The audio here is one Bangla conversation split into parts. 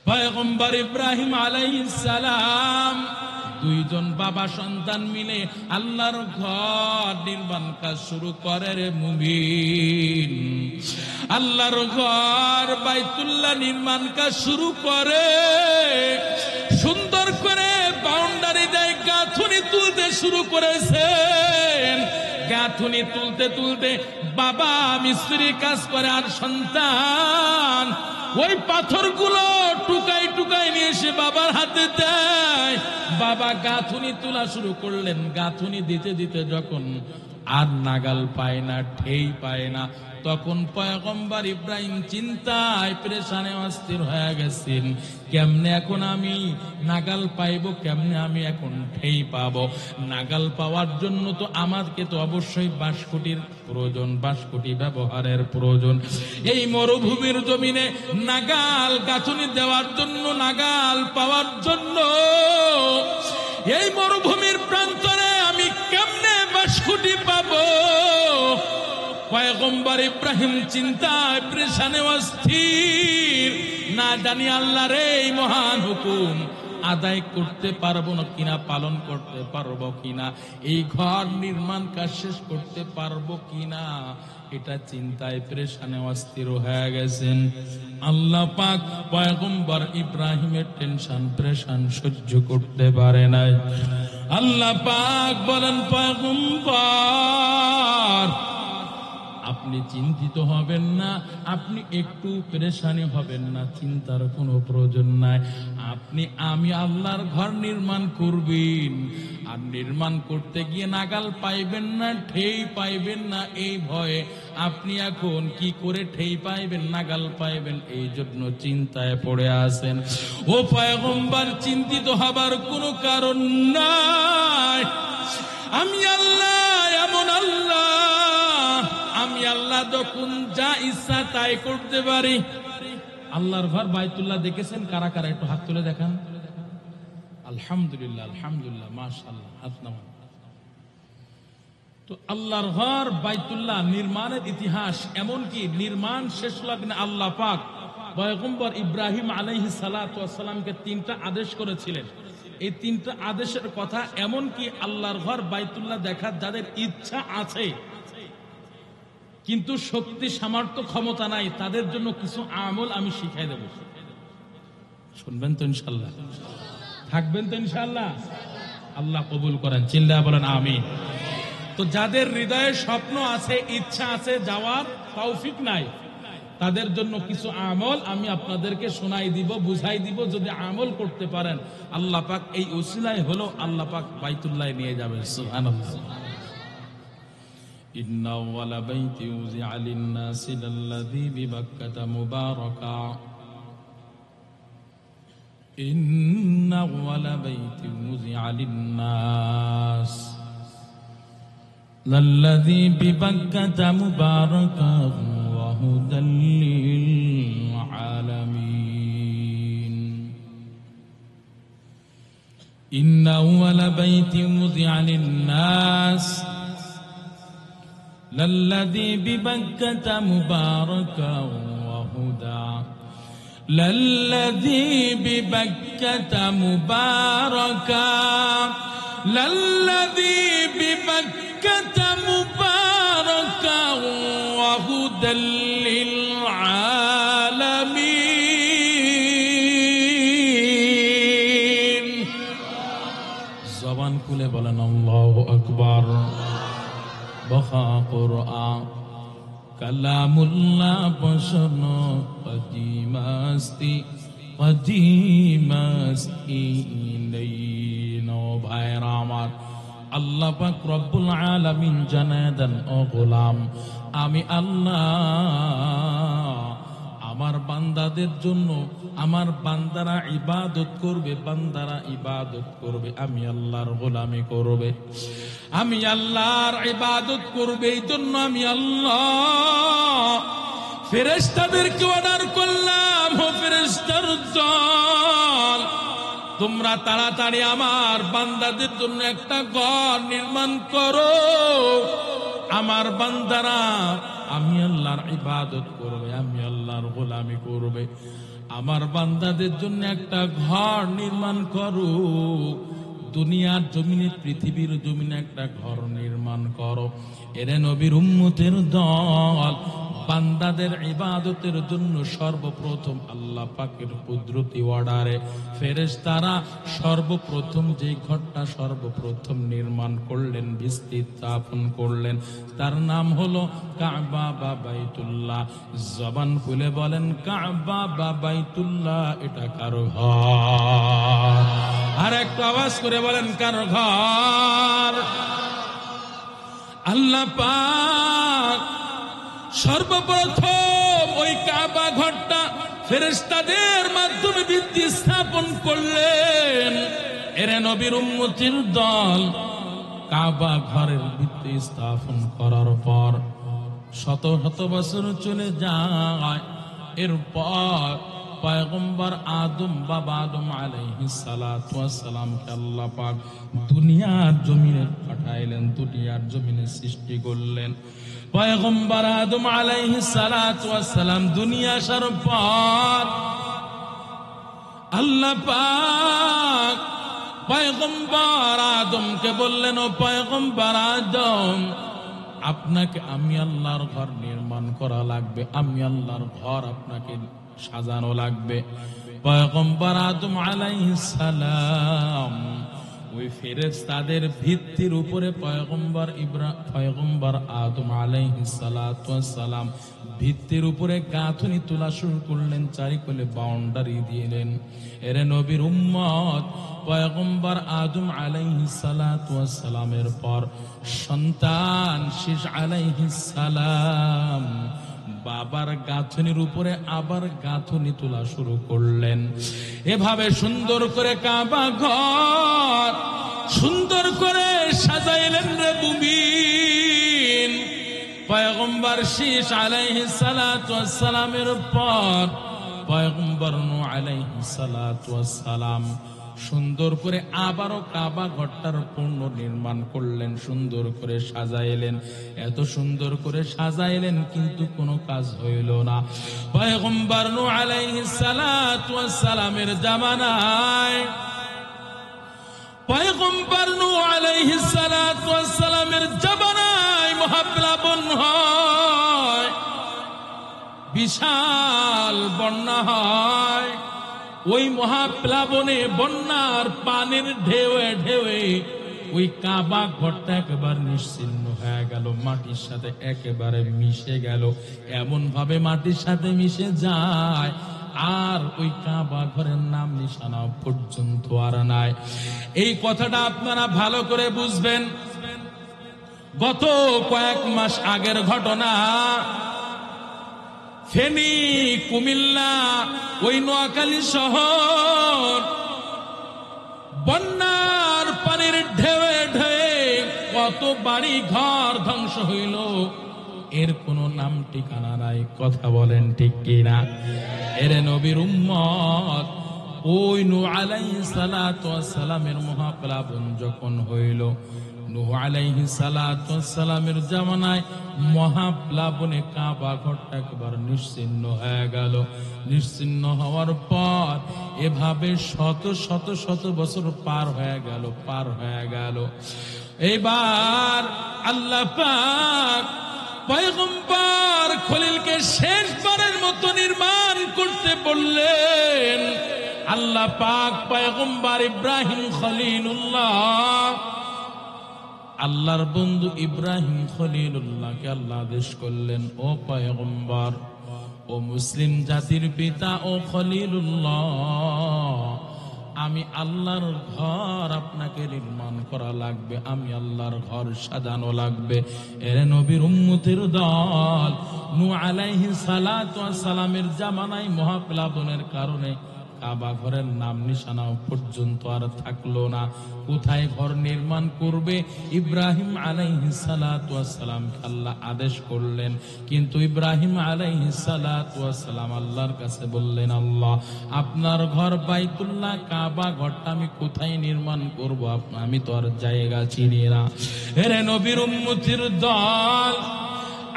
পয়গম্বর ইব্রাহিম আলাইহিস সালাম দুইজন বাবা সন্তান মিলে আল্লাহর ঘর নির্মাণ কাজ শুরু করে রে মুমিন। আল্লাহর ঘর বাইতুল্লাহ নির্মাণ কাজ শুরু করে, সুন্দর করে বাউন্ডারি দেয়, গাঁথুনি তুলতে শুরু করেছেন। গাঁথুনি তুলতে তুলতে বাবা মিস্ত্রি কাজ করে আর সন্তান ওই পাথরগুলো টুকাই টুকাই নিয়ে এসে বাবার হাতে দেয়। বাবা গাঁথুনি তোলা শুরু করলেন। গাঁথুনি দিতে দিতে যখন আর নাগাল পায় না, ঠেই পায় না, তখন পয়গম্বর ইব্রাহিম চিন্তায় পেরেশানে অস্থির হয়ে গেছেন। কেমনে এখন আমি নাগাল পাইবো, কেমনে আমি এখন ঠেই পাবো? নাগাল পাওয়ার জন্য তো আমাকে তো অবশ্যই বাঁশকুটির প্রয়োজন, বাঁশকুটি ব্যবহারের প্রয়োজন। এই মরুভূমির জমিনে নাগাল গাঁথুনি দেওয়ার জন্য, নাগাল পাওয়ার জন্য এই মরুভূমির প্রান্তরে আমি কেমনে বাঁশকুটি পাবো? পয়গম্বর ইব্রাহিম চিন্তায় পেরেশানে অস্থির। না জানি আল্লাহর এই মহান হুকুম আদায় করতে পারবো না কিনা, পালন করতে পারবো কিনা, এই ঘর নির্মাণ কাজ শেষ করতে পারবো কিনা, এটা চিন্তায় পেরেশানে অস্থির হয়ে গেছেন। আল্লাহ পাক পয়গম্বর ইব্রাহিমের টেনশন পেরেশান সহ্য করতে পারে নাই। আল্লাহ পাক বলেন, পয়গম্বর আপনি চিন্তিত হবেন না, আপনি একটু পেরেশানি হবেন না, চিন্তার কোনো প্রয়োজন নাই। আমি আল্লাহর ঘর নির্মাণ করবেন, আর নির্মাণ করতে গিয়ে নাগাল পাইবেন না, ঠেই পাইবেন না, এই ভয়ে আপনি এখন কি করে ঠেই পাইবেন, নাগাল পাইবেন, এই জন্য চিন্তায় পড়ে আছেন। ও পয়গম্বর, চিন্তিত হবার কোনো কারণ নাই। আমি আল্লাহ এমন আল্লাহ, আমি আল্লাহ যখন যা ইচ্ছা তাই করতে পারি। আল্লাহর ঘর বাইতুল্লাহ দেখেছেন কারা কারা? একটু হাত তুলে দেখান। আলহামদুলিল্লাহ, আলহামদুলিল্লাহ, মাশাআল্লাহ, হাত নামান। তো আল্লাহর ঘর বাইতুল্লাহ নির্মাণের ইতিহাস, এমনকি নির্মাণ শেষ লাগনে আল্লাহ পাক পয়গম্বর ইব্রাহিম আলাইহিস সালাতু ওয়াস সালামকে 3টা আদেশ করেছিলেন। এই 3টা আদেশের কথা, এমনকি আল্লাহর ঘর বাইতুল্লাহ দেখার যাদের ইচ্ছা আছে কিন্তু শক্তি সামর্থ্য ক্ষমতা নাই, তাদের জন্য কিছু আমল আমি শিখাই দেব। শুনবেন তো ইনশাআল্লাহ? থাকবেন তো ইনশাআল্লাহ? আল্লাহ কবুল করেন, চিল্লায়া বলেন আমিন। তো যাদের হৃদয়ে স্বপ্ন আছে, ইচ্ছা আছে, যাওয়ার তৌফিক নাই, তাদের জন্য কিছু আমল আমি আপনাদেরকে শোনাই দিব, বুঝাই দিব। যদি আমল করতে পারেন, আল্লাহ পাক এই উসিলায় হলো আল্লাহ পাক বাইতুল্লাহ নিয়ে যাবেন। সুবহানাল্লাহ। إن أول بيت وضع للناس للذي ببكة مباركا إن أول بيت وضع للناس للذي ببكة مباركا وهدى للعالمين إن أول بيت وضع للناس للذي ببكة مباركا وهدى للذي ببكة مباركا للذي ببكة مباركا وهدى للعالمين زبان খুলে বলেন আল্লাহু আকবার। বখা কুরআন কালামুল্লাহ বসন কদিমাস্তি নেইনো ভাইরা আমার, আল্লাহ পাক রব্বুল আলামিন জানায় দেন, ও গোলাম, আমি আল্লাহ আমার বান্দাদের জন্য, আমার বান্দারা ইবাদত করবে, বান্দারা ইবাদত করবে, আমি আল্লাহর গোলামি করবে, আমি আল্লাহর ইবাদত করবে। এই জন্য আমি আল্লাহ ফেরেশতাদেরকে অর্ডার করলাম, ও ফেরেশতার দল, তোমরা তাড়াতাড়ি আমার বান্দাদের জন্য একটা ঘর নির্মাণ করো। আমার বান্দারা আমি আল্লাহর ইবাদত করবে, আমি আল্লাহর গোলামি করবে। আমার বান্দাদের জন্য একটা ঘর নির্মাণ করো, দুনিয়ার জমিনে, পৃথিবীর জমিনে একটা ঘর নির্মাণ করো। এরে নবীর উম্মতের দল, বান্দাদের ইবাদতের জন্য সর্বপ্রথম আল্লাহ পাকের কুদরতি অর্ডারে ফেরেশতারা সর্বপ্রথম যে ঘরটা সর্বপ্রথম নির্মাণ করলেন, ভিত্তি স্থাপন করলেন, তার নাম হলো কাবা বা বাইতুল্লাহ। জবান খুলে বলেন কাবা বা বাইতুল্লাহ এটা কার ঘর? আর একটু আওয়াজ করে বলেন কার ঘর? আল্লাহ পাক সর্বপ্রথম ওই কাবা ঘরটা ফেরেশতাদের মাধ্যমে ভিত্তি স্থাপন করলেন। এরে নবীর উম্মতের দল, কাবা ঘরের ভিত্তি স্থাপন করার পর শত শত বছর চলে যায়। এরপর পয়গম্বর আদম, বাবা আদম আলাইহিস সালাতু ওয়াস সালামকে আল্লাহ পাক দুনিয়ার জমিনে পাঠাইলেন, দুনিয়ার জমিনে সৃষ্টি করলেন। পয়গম্বর আদম আলাইহিস সালাতু ওয়াস সালাম দুনিয়া আসার পর আল্লাহ পাক পয়গম্বর আদমকে বললেন, ও পয়গম্বর আদম, আপনাকে আমি আল্লাহর ঘর নির্মাণ করা লাগবে, আমি আল্লাহর ঘর আপনাকে সাজানো লাগবে। পয়গম্বর আদম আলাইহিস সালাম ওই ফেরেশতাদের ভিত্তির উপরে পয়গম্বর আদম আলাইহিস সালাতু ওয়াস সালাম ভিত্তির উপরে গাঁথনি তোলা শুরু করলেন, চারিকোলে বাউন্ডারি দিলেন। এরে নবীর উম্মত, পয়গম্বর আদম আলাইহিস সালাতু ওয়াস সালামের পর সন্তান শীষ আলাইহিস সালাম বাবার গাঁথনির উপরে আবার গাঁথনি তোলা শুরু করলেন। এভাবে সুন্দর করে কাবা ঘর সুন্দর করে সাজাইলেন রে মুমিন। পয়গম্বর শীষ আলাইহিস সালাতু ওয়াস সালামের পর পয়গম্বর নূহ আলাইহিস সালাতু ওয়াস সালাম সুন্দর করে আবারও কাবা ঘরটার পূর্ণ নির্মাণ করলেন, সুন্দর করে সাজাইলেন। এত সুন্দর করে সাজাইলেন কিন্তু কোনো কাজ হইল না। পয়গম্বর নূহ আলাইহিস সালাতু ওয়াস সালামের জামানায় পয়গম্বর নূহ আলাইহিস সালাতু ওয়াস সালামের জামানায় মহাপ্লাবন হয়, বিশাল বন্যা হয়। ওই মহাপ্লাবনে বন্যার পানির ঢেউয়ে ঢেউয়ে ওই কাবা ঘরটা একেবারে নিশ্চিহ্ন হয়ে গেল, মাটির সাথে একেবারে মিশে গেল। এমন ভাবে মাটির সাথে মিশে যায় আর ওই কাবা ঘরের নাম নিশানা পর্যন্ত আর নাই। এই কথাটা আপনারা ভালো করে বুঝবেন। গত কয়েক মাস আগের ঘটনা, ফেনী, কুমিল্লা, ওই নোয়াখালী শহর বন্যার পানির ঢেউয়ে ঢেউয়ে কত বাড়ি ঘর ধ্বংস হইল, এর কোনো নাম ঠিকানা নাই। কথা বলেন ঠিক কিনা? এর নবীর উম্মত, ওই নূহ আলাইহিস সালাতু ওয়াস সালামের মহাপ্লাবন যখন হইল, নূহ আলাইহিস সালাতু ওয়াস সালামের জামানায় মহাপ্লাবনে কাবা ঘরটা একবার নিশ্চিহ্ন হয়ে গেল। নিশ্চিহ্ন হওয়ার পর এভাবে শত শত শত বছর পার হয়ে গেল। এবার আল্লাহ পাক পয়গম্বর খলিলকে শেষবারের মতো নির্মাণ করতে বললেন। আল্লাহ পাক পয়গম্বর ইব্রাহিম খলিলুল্লাহ, আল্লাহর বন্ধু ইব্রাহিম খলিলুল্লাহকে আল্লাহ আদেশ করলেন, ও পয়গম্বর, ও মুসলিম জাতির পিতা, ও খলিলুল্লাহ, আমি আল্লাহর ঘর আপনাকে নির্মাণ করা লাগবে, আমি আল্লাহর ঘর সাজানো লাগবে। এর নবীর উম্মতের দল, নূহ আলাইহিস সালাতু ওয়াস সালামের জামানায় মহাপ্লাবনের কারণে কাবা ঘরের নাম নিশানা পর্যন্ত আর থাকলো না। কোথায় ঘর নির্মাণ করবে? ইব্রাহিম আলাইহিস সালাতু ওয়াস সালামকে আল্লাহ আদেশ করলেন, কিন্তু ইব্রাহিম আলাইহিস সালাতু ওয়াস সালাম আল্লাহর কাছে বললেন, আল্লাহ, আপনার ঘর বাইতুল্লাহ, কাবা ঘরটা আমি কোথায় নির্মাণ করব? আমি তো আর জায়গা চিনি না। এরে নবীর উম্মতির দল,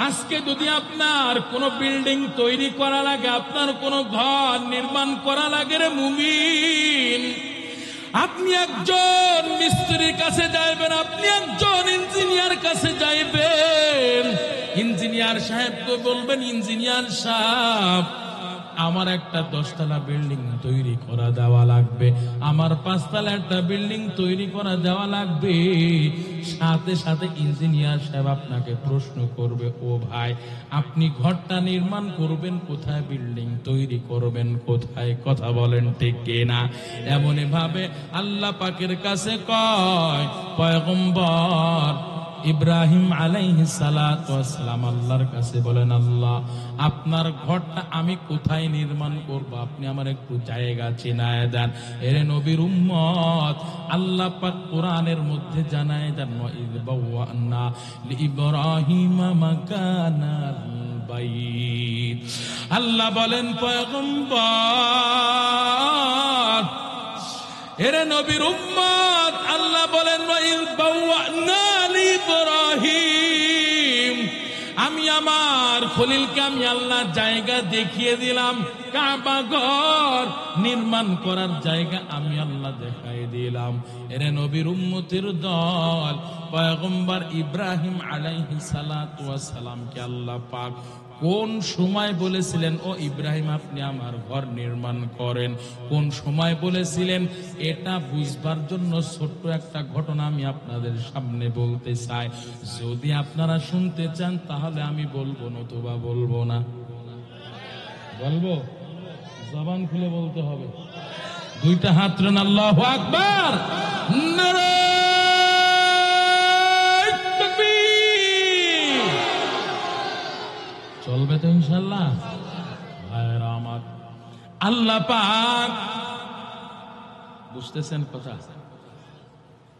আজকে যদি আপনার কোনো বিল্ডিং তৈরি করা লাগে, আপনার কোনো ঘর নির্মাণ করা লাগে রে মুমিন, আপনি একজন মিস্ত্রির কাছে যাইবেন, আপনি একজন ইঞ্জিনিয়ার কাছে যাইবেন। ইঞ্জিনিয়ার সাহেবকে বলবেন, ইঞ্জিনিয়ার সাহেব, আমার একটা 10 তলা বিল্ডিং তৈরি করা দেওয়া লাগবে, আমার 5 তলা একটা বিল্ডিং তৈরি করা দেওয়া লাগবে। সাথে সাথে ইঞ্জিনিয়ার সাহেব আপনাকে প্রশ্ন করবে, ও ভাই, আপনি ঘরটা নির্মাণ করবেন কোথায়, বিল্ডিং তৈরি করবেন কোথায়? কথা বলেন ঠিক কিনা? এমনই ভাবে আল্লাহ পাকের কাছে কয় পয়গম্বর ইব্রাহিম আলাইহিস সালাতু ওয়াস সালাম আল্লাহর কাছে বলেন, আল্লাহ, আপনার ঘরটা আমি কোথায় নির্মাণ করব, আপনি আমার একটু জায়গা চিনায় দেন। এর নবীর উম্মত, আল্লাহ পাক কোরআনের মধ্যে জানায় দেন, ওয়াইদ বাওয়ানা লিইব্রাহিম মাকানাল বাইত। আল্লাহ বলেন পয়গম্বর, এর নবীর উম্মত, আল্লাহ বলেন ওয়াইদ বাওয়ানা ইব্রাহিম, আমি আমার খলিলকে আমি আল্লাহ জায়গা দেখিয়ে দিলাম, কাবা ঘর নির্মাণ করার জায়গা আমি আল্লাহ দেখাই দিলাম। এর নবীর উম্মতের দল পয়গম্বর ইব্রাহিম আলাইহিস সালাতু ওয়াস সালামকে আল্লাহ পাক কোন সময় বলেছিলেন, ও ইব্রাহিম, আপনি আমার ঘর নির্মাণ করেন? কোন সময় বলেছিলেন? এটা বুঝবার জন্য ছোট্ট একটা ঘটনা আমি আপনাদের সামনে বলতে চাই। যদি আপনারা শুনতে চান তাহলে আমি বলবো, নতুবা বলবো না। বলবো, জবান খুলে বলতে হবে। 2টা হাত তুলেন, আল্লাহু আকবার। চলবে তো ইনশাআল্লাহ? ভাইরা আমার, আল্লাহ পাক, বুঝতেছেন কথা?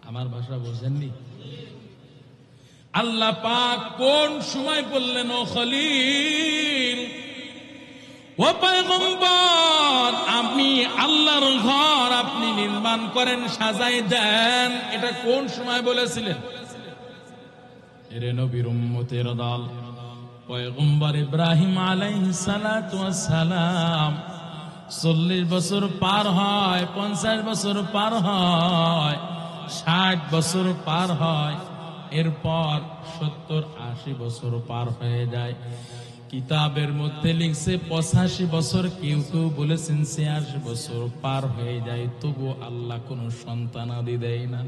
আমার ভাষা বুঝেননি? আল্লাহ পাক কোন সময় বললেন, ও খলিল, ও পয়গম্বর, আমি আল্লাহর ঘর আপনি নির্মাণ করেন, সাজাই দেন, এটা কোন সময় বলেছিলেন? এর নবীর উম্মতের দল পয়গম্বর ইব্রাহিম আলাইহিস সালাতু ওয়াস সালাম 40 বছর পার হয়, 50 বছর পার হয়, 60 বছর পার হয়, এরপর 70-80 বছর পার হয়ে যায়। কিতাবের মধ্যে লিখছে 85 বছর, কেউ কেউ বলেছেন 86 বছর পার হয়ে যায়, তবু আল্লাহ কোনো সন্তানাদি দেয় না।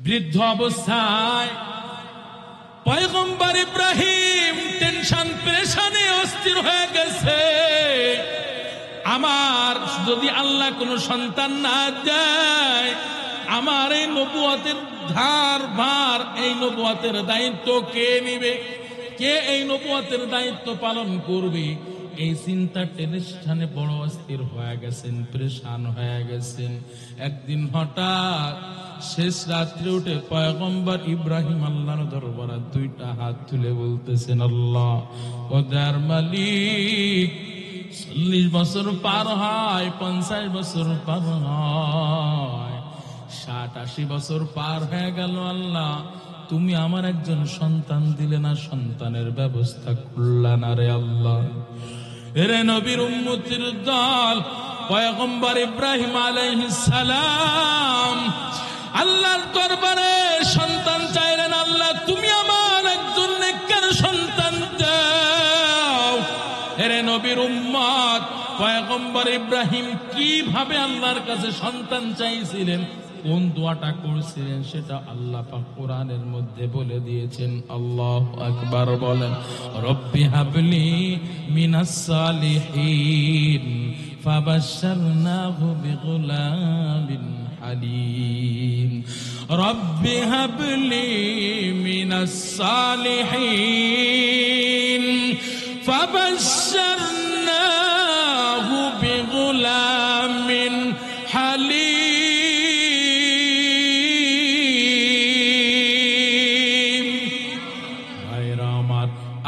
বৃদ্ধ অবস্থায় পয়গম্বর ইব্রাহিম টেনশন পেরেশানে অস্থির হয়ে গেছে, আমার যদি আল্লাহ কোনো সন্তান না দেয়, আমার এই নবুয়তের ধার ভার, এই নবুয়তের দায়িত্ব কে নিবে? কে এই নবুয়তের দায়িত্ব পালন করবে? এই চিন্তা টেনশনে বড় অস্থির হয়ে গেছেন, পেরেশান হয়ে গেছেন। একদিন হঠাৎ শেষ রাত্রে উঠে পয়গম্বর ইব্রাহিম আল্লাহর দরবারে 2টা হাত তুলে বলতেছেন, আল্লাহ, ও দয়ার মালিক, 40 বছর পার হয়, 50 বছর পার হয়, 60-80 বছর পার হয়ে গেল, আল্লাহ, তুমি আমার একজন সন্তান দিলে না, সন্তানের ব্যবস্থা করলে না রে আল্লাহ। এরে নবীর উম্মতের দল পয়গম্বর ইব্রাহিম আলাইহিস সালাম আল্লাহর দরবারে সন্তান চাইলেন, আল্লাহ, তুমি আমার একজন নেককার সন্তান দাও। এরে নবীর উম্মত পয়গম্বর ইব্রাহিম কিভাবে আল্লাহর কাছে সন্তান চাইছিলেন, কোন দোয়াটা করছিলেন, সেটা আল্লাহ পাক কোরআনের মধ্যে বলে দিয়েছেন। আল্লাহু আকবার বলেন, রব্বি হাবলি মিনাস সালিহিন ফাবাশশারনাহু বিগুলামিন হালিম। রব্বি হাবলি মিনাস সালিহিন ফাবাশশারনাহু বিগুলামিন হালিম।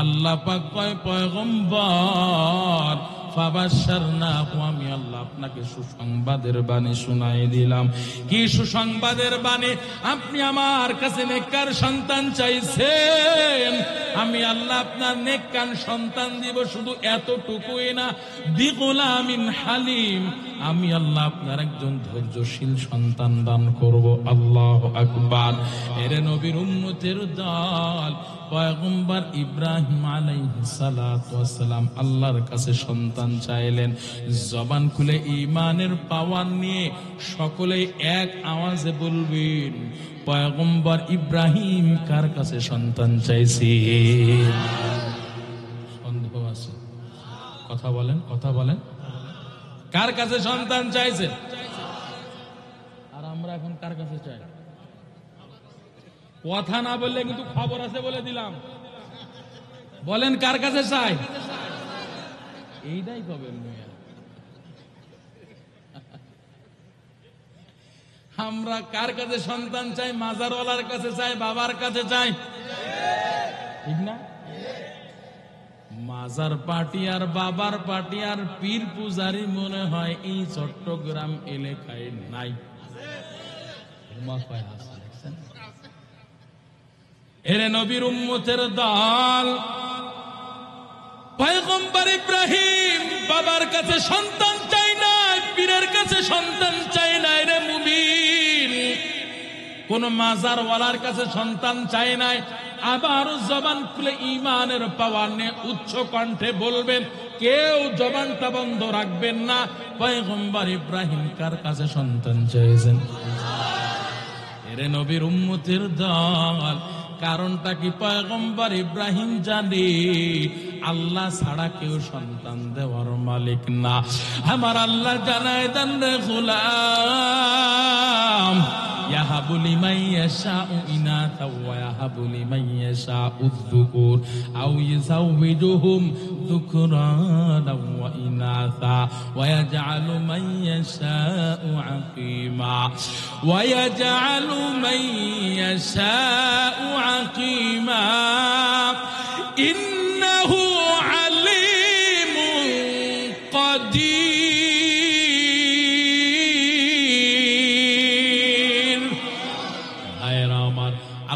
আল্লাহ পাক কয়, পয়গম্বর ফাবাশশারনাহু, আমি আল্লাহ আপনাকে সুসংবাদের বাণী শুনাই দিলাম। কি সুসংবাদের বাণী? আপনি আমার কাছে নেককার সন্তান চাইছেন, আমি আল্লাহ আপনার নেককার সন্তান দিব। শুধু এতটুকুই না, বিগুলামিন হালিম, আমি আল্লাহ আপনার একজন ধৈর্যশীল সন্তান দান করব। আল্লাহু আকবার। এর নবীর উম্মতের দল পয়গম্বর ইব্রাহিম আলাইহিস সালাতু ওয়াস সালাম আল্লাহর কাছে সন্তান চাইলেন। জবান খুলে ঈমানের পাওয়ার নিয়ে সকলেই এক আওয়াজে বলবেন, পয়গম্বর ইব্রাহিম কার কাছে সন্তান চাইছে? সন্দেহ আছে? কথা বলেন, কথা বলেন। কার কাছে সন্তান চাইছে? আর আমরা এখন কার কাছে চাই? কথা না বললে কিন্তু খবর আছে বলে দিলাম। বলেন কার কাছে চাই? এইটাই কবে আমরা কার কাছে সন্তান চাই? মাজারওয়ালার কাছে চাই, বাবার কাছে চাই, ঠিক না? মাজার পার্টি আর বাবার পার্টি আর পীর পূজারি মনে হয় এই চট্টগ্রাম এলাকায় নাই। এরে নবীর উম্মতের দল পয়গম্বর ইব্রাহিম বাবার কাছে সন্তান চাই না, পীরের কাছে সন্তান চাই না। রে মুমিন, কোন মাজারওয়ালার কাছে সন্তান চাই নাই। আবার জবান খুলে ঈমানের পাওয়ার নিয়ে উচ্চ কণ্ঠে বলবেন, কেউ জবানটা বন্ধ রাখবেন না। পয়গম্বর ইব্রাহিম কার কাছে সন্তান চাইছেন? এরে নবীর উম্মতের দল, কারণটা কি? পয়গম্বর ইব্রাহিম জানে আল্লাহ ছাড়া কেউ সন্তান দেওয়ার মালিক না। আমার আল্লাহ জানায় দেন রে গোলাম, ইয়াহাবু লিমান ইয়াশাউ ইনাথা ওয়া ইয়াহাবু লিমান ইয়াশাউ যুকুর আও ইউযাওয়িজুহুম যুকরানা ওয়া ইনাথা ওয়া ইয়াজআলু মান ইয়াশাউ আকীমা ওয়া ইয়াজআলু মান ইয়াশাউ আকীমা ইন্নাহু আলীমুন কাদির।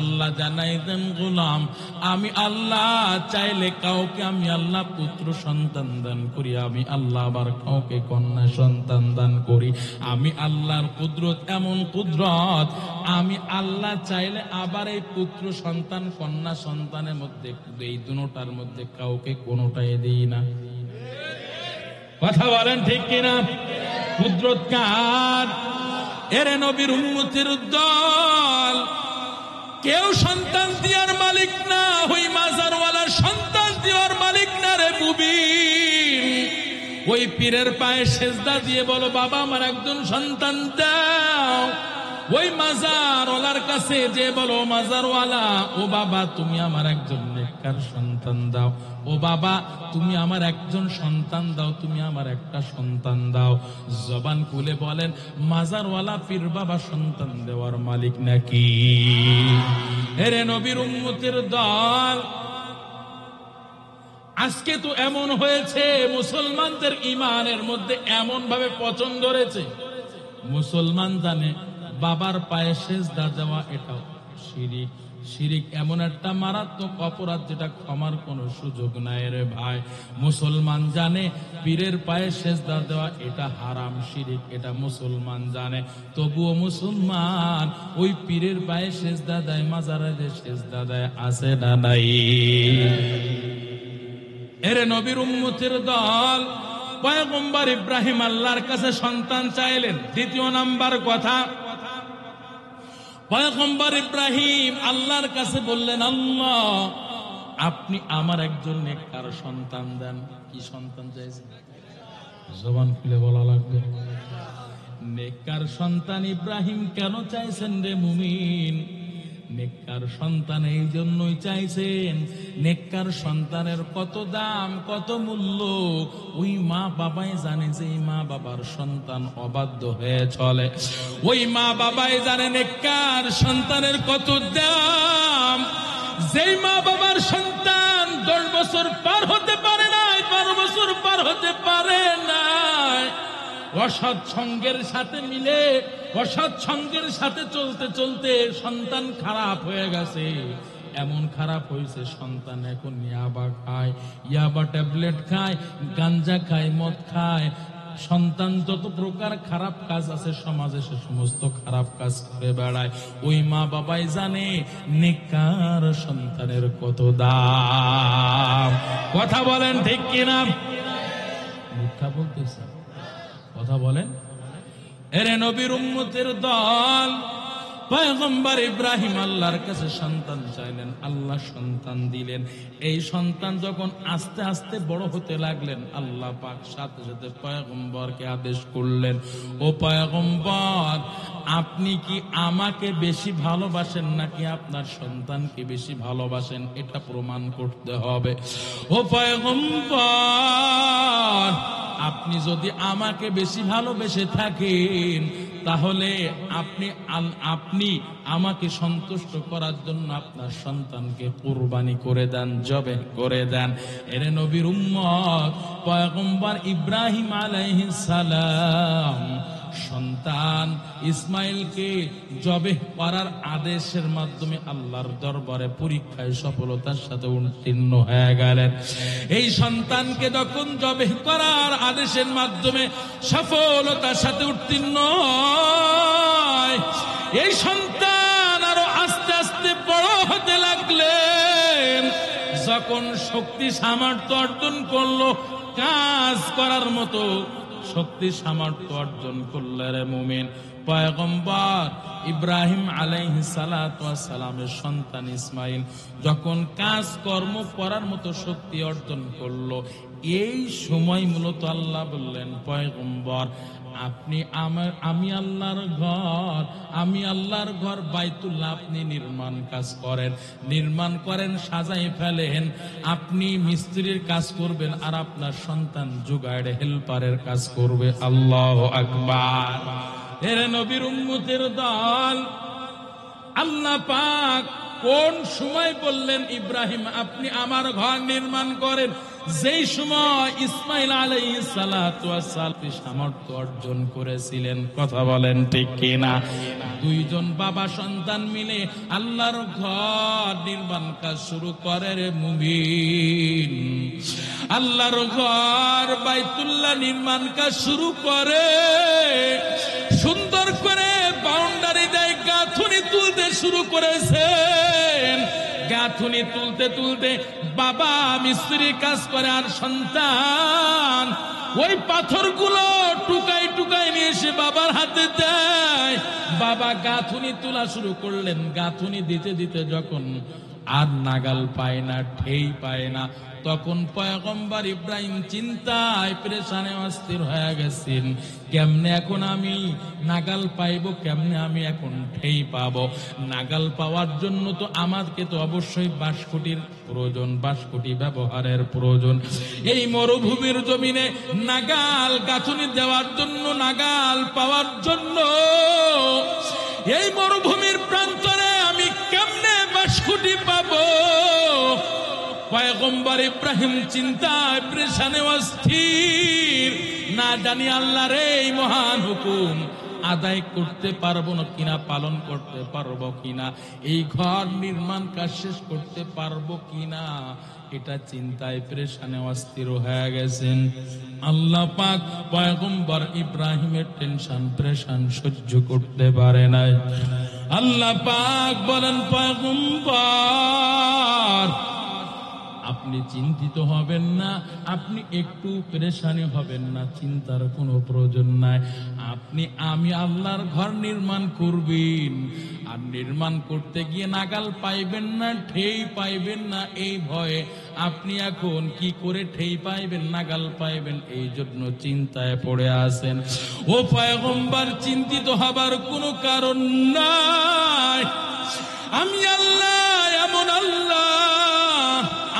আল্লাহ জানাই দেন গোলাম, আমি আল্লাহ চাইলে কাউকে আমি আল্লাহ পুত্র সন্তান দান করি, আমি আল্লাহ আবার কাউকে কন্যা সন্তান দান করি। আমি আল্লাহর কুদরত এমন কুদরত, আমি আল্লাহ চাইলে আবার এই পুত্র সন্তান কন্যা সন্তানের মধ্যে, এই দুটোটার মধ্যে কাউকে কোনোটাই দিই না। কথা বলেন ঠিক কিনা? কুদরত কার? এরে নবীর উম্মতের দল, কেউ সন্তান দিয়ার মালিক না, ওই মাজারওয়ালার সন্তান দেওয়ার মালিক না। রে মুমিন, ওই পীরের পায়ে সেজদা দিয়ে বলো, বাবা আমার একজন সন্তান দাও। ওই মাজারওয়ালার কাছে যে বলো, মাজারওয়ালা ও বাবা তুমি আমার একজন নেককার সন্তান দাও, ও বাবা তুমি আমার একজন সন্তান দাও, তুমি আমার একটা সন্তান দাও। জবান খুলে বলেন, মাজারওয়ালা পীর বাবা সন্তান দেওয়ার মালিক নাকি? এরে নবীর উম্মতের দল, আজকে তো এমন হয়েছে মুসলমানদের ইমানের মধ্যে এমন ভাবে পচন ধরেছে, মুসলমান জানে বাবার পায়ে সেজদা দেওয়া এটা শিরিক। শিরিক এমন একটা মারাত্মক অপরাধ যেটা ক্ষমার কোনো সুযোগ নাই রে ভাই। মুসলমান জানে পীরের পায়ে সেজদা দেওয়া এটা হারাম, শিরিক, এটা মুসলমান জানে। তবুও মুসলমান ওই পীরের পায়ে সেজদা দেয়, মাজারে যে সেজদা দেয়, আছে না নাই? এরে নবীর উম্মতের দল, পয়গম্বর ইব্রাহিম আল্লাহর কাছে সন্তান চাইলেন। দ্বিতীয় নাম্বার কথা, পয়গম্বর ইব্রাহিম আল্লাহর কাছে বললেন, আল্লাহ আপনি আমার একজন নেককার সন্তান দেন। কি সন্তান চাইছেন? জবান খুলে বলা লাগবে। নেককার সন্তান ইব্রাহিম কেন চাইছেন রে মুমিন? নেককার সন্তান এই জন্যই চাইছেন, নেককার সন্তানের কত দাম, কত মূল্য ওই মা বাবাই জানে। যে মা বাবার সন্তান অবাধ্য হয়ে চলে, ওই মা বাবাই জানে নেককার সন্তানের কত দাম। যেই মা বাবার সন্তান 10 বছর পার হতে পারে না, 12 বছর পার হতে পারে না, অসৎ সঙ্গের সাথে মিলে অসৎ সঙ্গের সাথে চলতে চলতে সন্তান খারাপ হয়ে গেছে। এমন খারাপ হয়েছে সন্তান এখন ইয়াবা খায়, ইয়াবা ট্যাবলেট খায়, গাঞ্জা খায়, মদ খায়। সন্তান যত প্রকার খারাপ কাজ আছে সমাজে সে সমস্ত খারাপ কাজ করে বেড়ায়। ওই মা বাবাই জানে নেককার সন্তানের কত দাম। কথা বলেন ঠিক কিনা? মিথ্যা বলতেছে? কথা বলেন। এরে নবীর উম্মতের দল, পয়গম্বর ইব্রাহিম আল্লাহর কাছে সন্তান চাইলেন, আল্লাহ সন্তান দিলেন। এই সন্তান যখন আস্তে আস্তে বড় হতে লাগলেন, আল্লাহ পাক সাথে সাথে পয়গম্বরকে আদেশ করলেন, ও পয়গম্বর, আপনি কি আমাকে বেশি ভালোবাসেন নাকি আপনার সন্তানকে বেশি ভালোবাসেন? এটা প্রমাণ করতে হবে। ও পয়গম্বর, আপনি যদি আমাকে বেশি ভালোবেসে থাকেন তাহলে আপনি আমাকে সন্তুষ্ট করার জন্য আপনার সন্তানকে কুরবানি করে দেন, জবে করে দেন। এরে নবীর উম্মত, পয়গম্বর ইব্রাহিম আলাইহিস সালাম সন্তান ইসমাইলকে জবে করার আদেশের মাধ্যমে আল্লাহর দরবারে পরীক্ষায় সফলতার সাথে উত্তীর্ণ হয়ে গেলেন। এই সন্তানকে যখন জবে করার আদেশের মাধ্যমে সফলতার সাথে উত্তীর্ণ হয়, এই সন্তান আরো আস্তে আস্তে বড় হতে লাগলেন। যখন শক্তি সামর্থ্য অর্জন করলো, কাজ করার মতো শক্তি সামর্থ্য অর্জন করলে রে মুমিন, পয়গম্বর ইব্রাহিম আলাইহিস সালাতু ওয়াস সালামের সন্তান ইসমাইল যখন কাজ কর্ম করার মতো শক্তি অর্জন করলো, এই সময় মূলত আল্লাহ বললেন, পয়গম্বর আমি আল্লাহর ঘর বাইতুল্লাহ আপনি নির্মাণ করেন, সাজাই ফেলেন। আপনি মিস্ত্রির কাজ করবেন আর আপনার সন্তান জুগাড়ে হেল্পারের কাজ করবে। আল্লাহু আকবার। এর নবীর উম্মতের দল, আল্লাহ পাক কোন সময় বললেন, ইব্রাহিম আপনি আমার ঘর নির্মাণ করেন? যেই সময় ইসমাইল আলাইহিস সালাতু ওয়াস সালাম সামর্থ্য অর্জন করেছিলেন। কথা বলেন ঠিক কিনা? দুইজন বাবা সন্তান মিলে আল্লাহর ঘর নির্মাণ কাজ শুরু করে রে মুমিন। আল্লাহর ঘর বাইতুল্লাহ নির্মাণ কাজ শুরু করে, সুন্দর করে বাউন্ডারি দেয়, গাঁথুনি তুলতে শুরু করেছেন। গাঁথুনি তুলতে তুলতে বাবা মিস্ত্রি কাজ করে আর সন্তান ওই পাথরগুলো টুকাই টুকাই নিয়ে এসে বাবার হাতে দেয়। বাবা গাঁথুনি তোলা শুরু করলেন। গাঁথুনি দিতে দিতে যখন আর নাগাল পায় না, ঠেই পায় না, তখন পয়গম্বর ইব্রাহিম চিন্তায় পেরেশানে অস্থির হয়ে গেছেন। কেমনে এখন আমি নাগাল পাইবো, কেমনে আমি এখন ঠেই পাবো? নাগাল পাওয়ার জন্য তো আমাকে তো অবশ্যই বাঁশকুটির প্রয়োজন, বাঁশকুটি ব্যবহারের প্রয়োজন। এই মরুভূমির জমিনে নাগাল গাঁথুনি দেওয়ার জন্য, নাগাল পাওয়ার জন্য এই মরুভূমির প্রান্তরে আমি কেমনে বাঁশকুটি পাবো? পয়গম্বর ইব্রাহিম চিন্তায় পেরেশানে অস্থির। না জানি আল্লাহর এই মহান হুকুম আদায় করতে পারবো না কিনা, পালন করতে পারবো কিনা, এই ঘর নির্মাণ কাজ শেষ করতে পারবো কিনা, এটা চিন্তায় পেরেশানে অস্থির হয়ে গেছেন। আল্লাহ পাক পয়গম্বর ইব্রাহিমের টেনশন পেরেশান সহ্য করতে পারে নাই। আল্লাহ পাক বলেন, পয়গম্বর আপনি চিন্তিত হবেন না, আপনি একটু পেরেশানি হবেন না, চিন্তার কোনো প্রয়োজন নাই। আমি আল্লাহর ঘর নির্মাণ করবেন, আর নির্মাণ করতে গিয়ে নাগাল পাইবেন না, ঠেই পাইবেন না, এই ভয়ে আপনি এখন কি করে ঠেই পাইবেন, নাগাল পাইবেন, এই জন্য চিন্তায় পড়ে আছেন। ও পয়গম্বর, চিন্তিত হবার কোনো কারণ নাই। আমি আল্লাহ এমন আল্লাহ,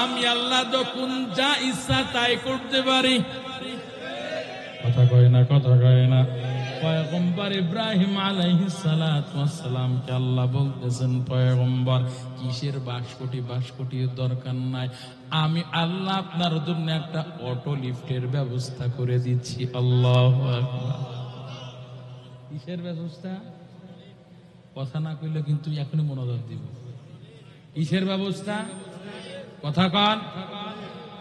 আমি আল্লাহ যখন যা ইচ্ছা তাই করতে পারি। কথা কয় না, কথা কয় না। পয়গম্বর ইব্রাহিম আলাইহিস সালাতু ওয়াস সালামকে আল্লাহ বলতেছেন, পয়গম্বর কিসের বাসকটির দরকার নাই, আমি আল্লাহ আপনার জন্য একটা অটো লিফটের ব্যবস্থা করে দিচ্ছি। আল্লাহু আকবার। কিসের ব্যবস্থা? কথা না কইলে কিন্তু এখনই মনোযোগ দিব। কিসের ব্যবস্থা? কথা কন।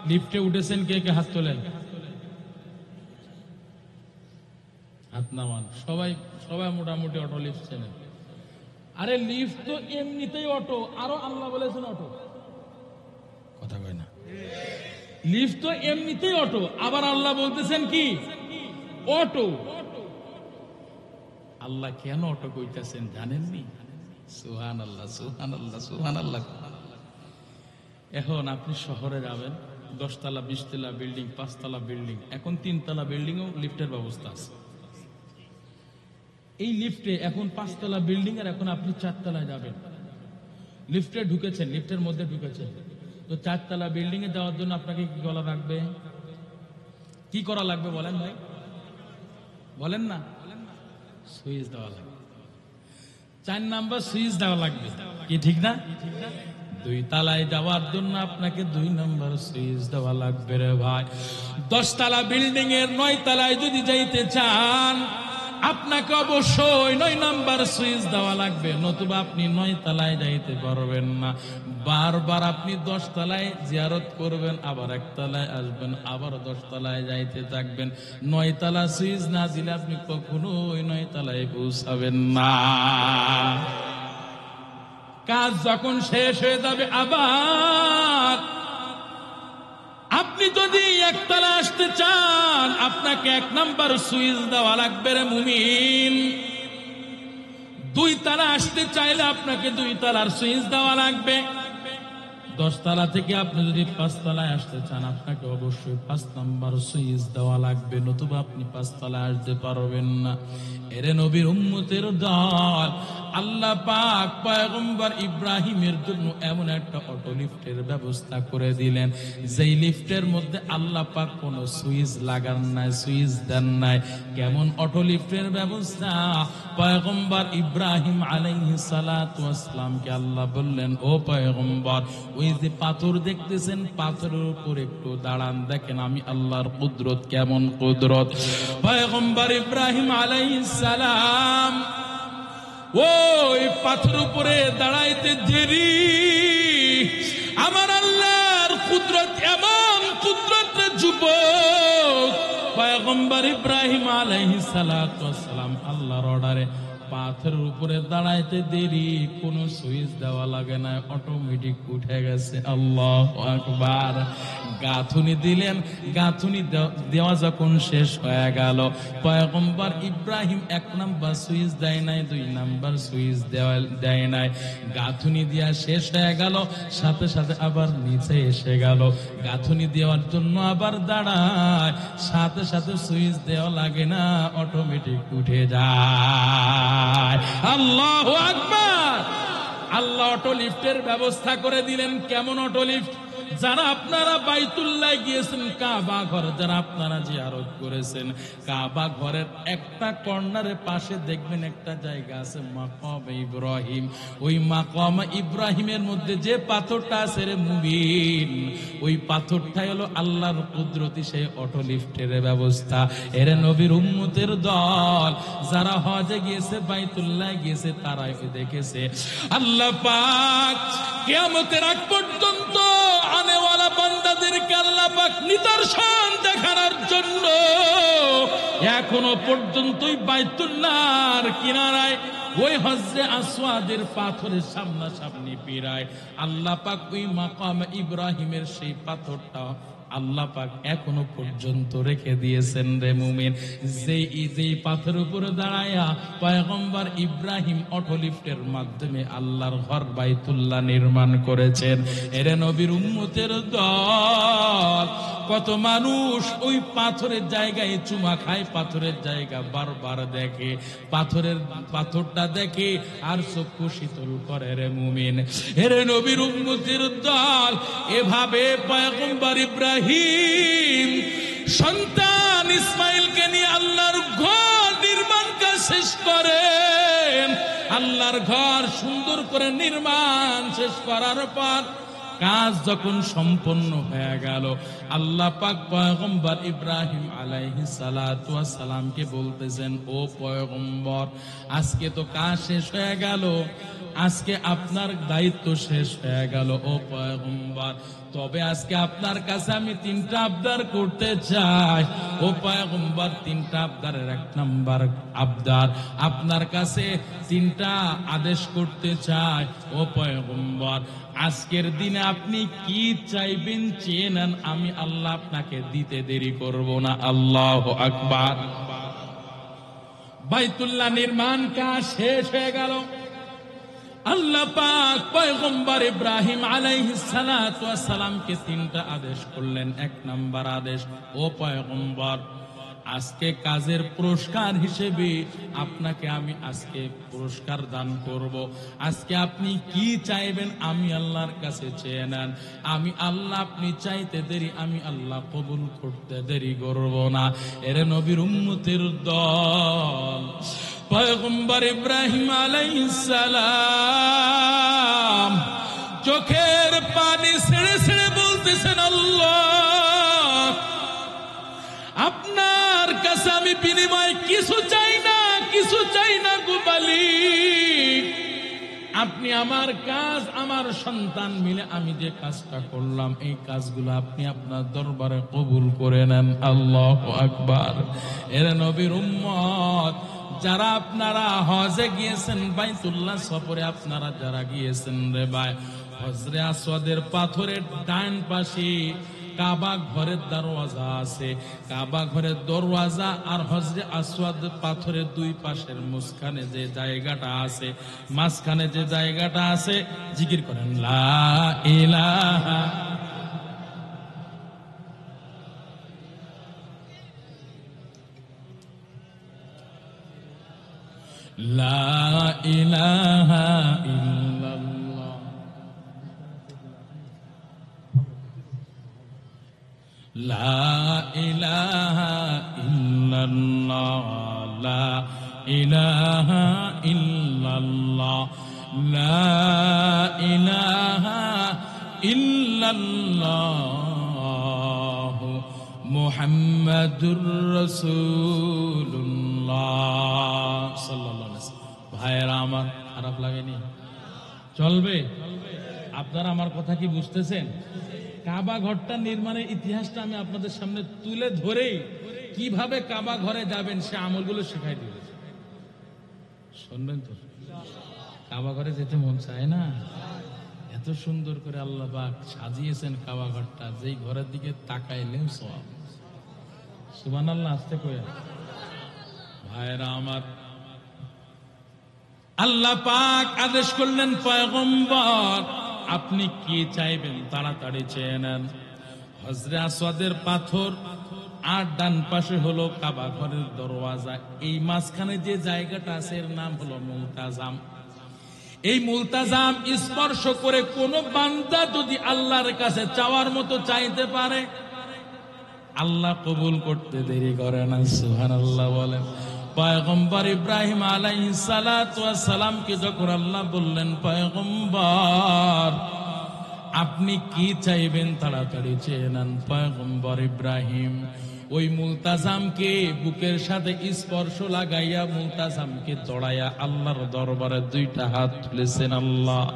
লিফটে উঠেছেন কে কে? হাত তোলেন, হাত নামান। সবাই মোটামুটি অটো লিফট চেনেন। আরে লিফট তো এমনিতেই অটো, আরো আল্লাহ বলেছেন অটো। কথা কয় না। লিফট তো এমনিতেই অটো, আবার আল্লাহ বলতেছেন কি? অটো। আল্লাহ কেন অটো কইতেছেন জানেননি? সুবহানাল্লাহ, সুবহানাল্লাহ, সুবহানাল্লাহ। এখন আপনি শহরে যাবেন, 10 তলা 20 তলা বিল্ডিং, 5 তলা বিল্ডিং, এখন 3 তলা বিল্ডিংও লিফটের ব্যবস্থা আছে। এই লিফটে এখন 5 তলা বিল্ডিং, আর এখন আপনি 4 তলায় যাবেন। লিফটে ঢুকেছেন, লিফটের মধ্যে ঢুকেছেন, তো 4 তলা বিল্ডিং এ যাওয়ার জন্য আপনাকে কি করা লাগবে? কি করা লাগবে বলেন ভাই, বলেন না? সুইচ দেওয়া লাগবে। 4 নাম্বার সুইচ দেওয়া লাগবে, কি ঠিক না? 2 তলায় যাওয়ার জন্য আপনাকে 2 নাম্বার সুইচ দেওয়া লাগবে রে ভাই। 10 তলা বিল্ডিং এর 9 তলায় যদি যাইতে চান, আপনাকে অবশ্যই 9 নাম্বার সুইচ দেওয়া লাগবে, নতুবা আপনি 9 তলায় যাইতে পারবেন না। বারবার আপনি 10 তলায় জিয়ারত করবেন, আবার 1 তলায় আসবেন, আবার 10 তলায় যাইতে থাকবেন। 9 তলা সুইচ না দিলে আপনি কখনোই 9 তলায় পৌঁছাবেন না। কাজ যখন শেষ হয়ে যাবে, আবার আপনি যদি 1 তলা আসতে চান, আপনাকে 1 নাম্বার সুইচ দেওয়া লাগবে রে মুমিন। 2 তলা আসতে চাইলে আপনাকে 2 তলার সুইচ দেওয়া লাগবে। 10 তলা থেকে আপনি যদি 5 তলায় আসতে চান, আপনাকে অবশ্যই 5 নাম্বার সুইচ দেওয়া লাগবে, নতুবা আপনি 5 তলায় আসতে পারবেন না। এরে নবীর উম্মতের দল, আল্লাহ পাক পয়গম্বর ইব্রাহিমের জন্য এমন একটা অটো লিফটের ব্যবস্থা করে দিলেন, যেই লিফটের মধ্যে আল্লাহ পাক কোনো সুইচ লাগান নাই, সুইচ দেন নাই। কেমন অটো লিফটের ব্যবস্থা? পয়গম্বর ইব্রাহিম আলাইহিস সালাতু ওয়াস সালামকে আল্লাহ বললেন, ও পয়গম্বর, ওই যে পাথর দেখতেছেন, পাথরের উপর একটু দাঁড়ান, দেখেন আমি আল্লাহর কুদরত কেমন কুদরত। পয়গম্বর ইব্রাহিম আলাইহিস সালাম ওই পাথর উপরে দাঁড়াইতে দেরি, আমার আল্লাহর কুদরত এমন কুদরত রে যুবক। পয়গম্বর ইব্রাহিম আলাইহিস সালাতু ওয়াস সালাম আল্লাহর অর্ডারে পাথরের উপরে দাঁড়াইতে দেরি, কোন সুইচ দেওয়া লাগে না, অটোমেটিক উঠে গেছে। আল্লাহু আকবার। গাঁথুনি দিলেন, গাঁথুনি দেওয়া যখন শেষ হয়ে গেল, পয়গম্বর ইব্রাহিম 1 নাম্বার সুইচ দেয় নাই, 2 নাম্বার সুইচ দেয় নাই। গাঁথুনি দেওয়া শেষ হয়ে গেল, সাথে সাথে আবার নিচে এসে গেল। গাঁথুনি দেওয়ার জন্য আবার দাঁড়ায়, সাথে সাথে সুইচ দেওয়া লাগে না, অটোমেটিক উঠে যায়। আল্লাহু আকবার। আল্লাহ অটো লিফটের ব্যবস্থা করে দিলেন। কেমন অটো লিফট? যারা আপনারা বাইতুল্লাহ গিয়েছেন, কাবা ঘর যারা আপনারা জিয়ারত করেছেন, কাবা ঘরের একটা কর্নারের পাশে দেখবেন একটা জায়গা আছে মাকাম ইব্রাহিম। ওই মাকাম ইব্রাহিমের মধ্যে যে পাথরটা আছে রে মুমিন, ওই পাথরটাই হলো আল্লাহর কুদরতি সেই অটো লিফটের ব্যবস্থা। এর নবীর উম্মতের দল যারা হজে গিয়েছে, বাইতুল্লাহ গিয়েছে, তারাই দেখেছে আল্লাহ পাক কিয়ামতের আগ পর্যন্ত আনেওয়ালা বান্দাদেরকে আল্লাহ পাক নিদর্শন দেখানোর জন্য এখনো পর্যন্তই বাইতুল্লাহর কিনারায় ওই হজরে আসওয়াদের পাথরের সামনাসামনি পীড়ায় আল্লাহ পাক ওই মাকাম ইব্রাহিমের সেই পাথরটা আল্লাহ পাক এখনো পর্যন্ত রেখে দিয়েছেন রে মুমিন। যেই পাথরের উপরে দাঁড়ায়া পয়গম্বর ইব্রাহিম অটো লিফটের মাধ্যমে আল্লাহর ঘর বাইতুল্লাহ নির্মাণ করেছেন। এরে নবীর উম্মতের দল, কত মানুষ ওই পাথরের জায়গায় চুমা খায়, পাথরের জায়গা বারবার দেখে, পাথরটা দেখে আর চক্ষু শীতল করে রে মুমিন। এরে নবীর উম্মতের দল, এভাবে পয়গম্বর ইব্রাহিম সন্তান ইসমাইলকে নিয়ে আল্লাহর ঘর নির্মাণ আল্লাহর ঘর সুন্দর করে নির্মাণ শেষ করার পর কাজ যখন সম্পন্ন হয়ে গেল, আল্লাহ পাক পয়গম্বর ইব্রাহিম আলাইহিস সালাতু ওয়াস সালামকে বলতেছেন, ও পয়গম্বর, আজকে তো কাজ শেষ হয়ে গেল, আজকে আপনার দায়িত্ব শেষ হয়ে গেল ও পয়গম্বর। তবে আজকে আপনার কাছে আমি 3টা আবদার করতে চাই ও পয়গম্বর। 3টা আবদারের 1 নাম্বার আবদার, আপনার কাছে 3টা আদেশ করতে চাই ও পয়গম্বর। আজকের দিনে আপনি কি চাইবেন চেয়ে নেন, আমি আল্লাহ আপনাকে দিতে দেরি করব না। আল্লাহু আকবার। বাইতুল্লাহ নির্মাণ কাজ শেষ হয়ে গেল। আল্লাহ পাক পয়গম্বর ইব্রাহিম আলাইহিস সালাতু ওয়াস সালামকে 3টা আদেশ করলেন। 1 নাম্বার আদেশ, ও পয়গম্বর, আজকে কাজের পুরস্কার হিসেবে আপনাকে আমি আজকে পুরস্কার দান করব। আজকে আপনি কি চাইবেন আমি আল্লাহর কাছে চেয়ে নেন, আমি আল্লাহ আপনি চাইতে দেরি, আমি আল্লাহ কবুল করতে দেরি করব না। এর নবীর উম্মতের দল পয়গম্বর ইব্রাহিম আলাইহিস সালাম চোখের পানি ছেড়ে ছেড়ে বলতেছেন, আল্লাহ, আপনার কাছে আমি বিনিময় কিছু চাই না, কিছু চাই না গো মালিক। আপনি আমার কাজ, আমার সন্তান মিলে আমি যে কাজটা করলাম, এই কাজগুলো আপনি আপনার দরবারে কবুল করে নেন। আল্লাহু আকবার। এর নবীর উম্মত যারা আপনারা হজে গিয়েছেন, বাইতুল্লাহ সফরে আপনারা যারা গিয়েছেন রে ভাই, হজরে আসওয়াদের পাথরের ডান পাশে কাবা ঘরের দরওয়াজা আছে। কাবা ঘরের দরওয়াজা আর হজরে আসওয়াদ পাথরের 2 পাশের মাঝখানে যে জায়গাটা আছে, মাঝখানে যে জায়গাটা আছে, জিকির করেন লা ইলাহা লা ইলাহা ইল্লাল্লাহ লা ইলাহা ইল্লাল্লাহ লা ইলাহা ইল্লাল্লাহ লা ইলাহা ইল্লাল্লাহ মুহাম্মাদুর রাসূলুল্লাহ সাল্লাল্লাহু আলাইহি ওয়াসাল্লাম। ভাইরা আমার, খারাপ লাগেনি? চলবে? আপনারা আমার কথা কি বুঝতেছেন? কাবা ঘরটা নির্মাণের ইতিহাসটা আমি আপনাদের সামনে তুলে ধরেই কিভাবে কাবা ঘরে যাবেন সে আমলগুলো শেখাই দিবে। শুনবেন তো? কাবা ঘরে যেতে মন চায় না? এত সুন্দর করে আল্লাহ পাক সাজিয়েছেন কাবা ঘরটা, যেই ঘরের দিকে তাকাইলেন সওয়াব। সুবহানাল্লাহ। আস্তে কইয়া ভাইরা আমার, আল্লাহ পাক আদেশ করলেন, পয়গম্বর আপনি কি চাইবেন তাড়াতাড়ি চেয়ে নেন। হজরে আসওয়াদের পাথর আর ডান পাশে হলো কাবা ঘরের দরওয়াজা। এই মাঝখানে যে জায়গাটা আছে এর নাম হলো মুলতাজাম। এই মুলতাজাম স্পর্শ করে কোন বান্দা যদি আল্লাহর কাছে চাওয়ার মতো চাইতে পারে, আল্লাহ কবুল করতে দেরি করে না। সুবহানাল্লাহ বলেন। পয়গম্বর ইব্রাহিম আলাইহিস সালাতু ওয়াস সালামকে যখন আল্লাহ বললেন, পয়গম্বর আপনি কি চাইবেন তাড়াতাড়ি চেয়ে নেন, পয়গম্বর ইব্রাহিম ওই মুলতাজামকে বুকের সাথে স্পর্শ লাগাইয়া মুলতাজামকে জড়াইয়া আল্লাহর দরবারে 2টা হাত তুলেছেন। আল্লাহ,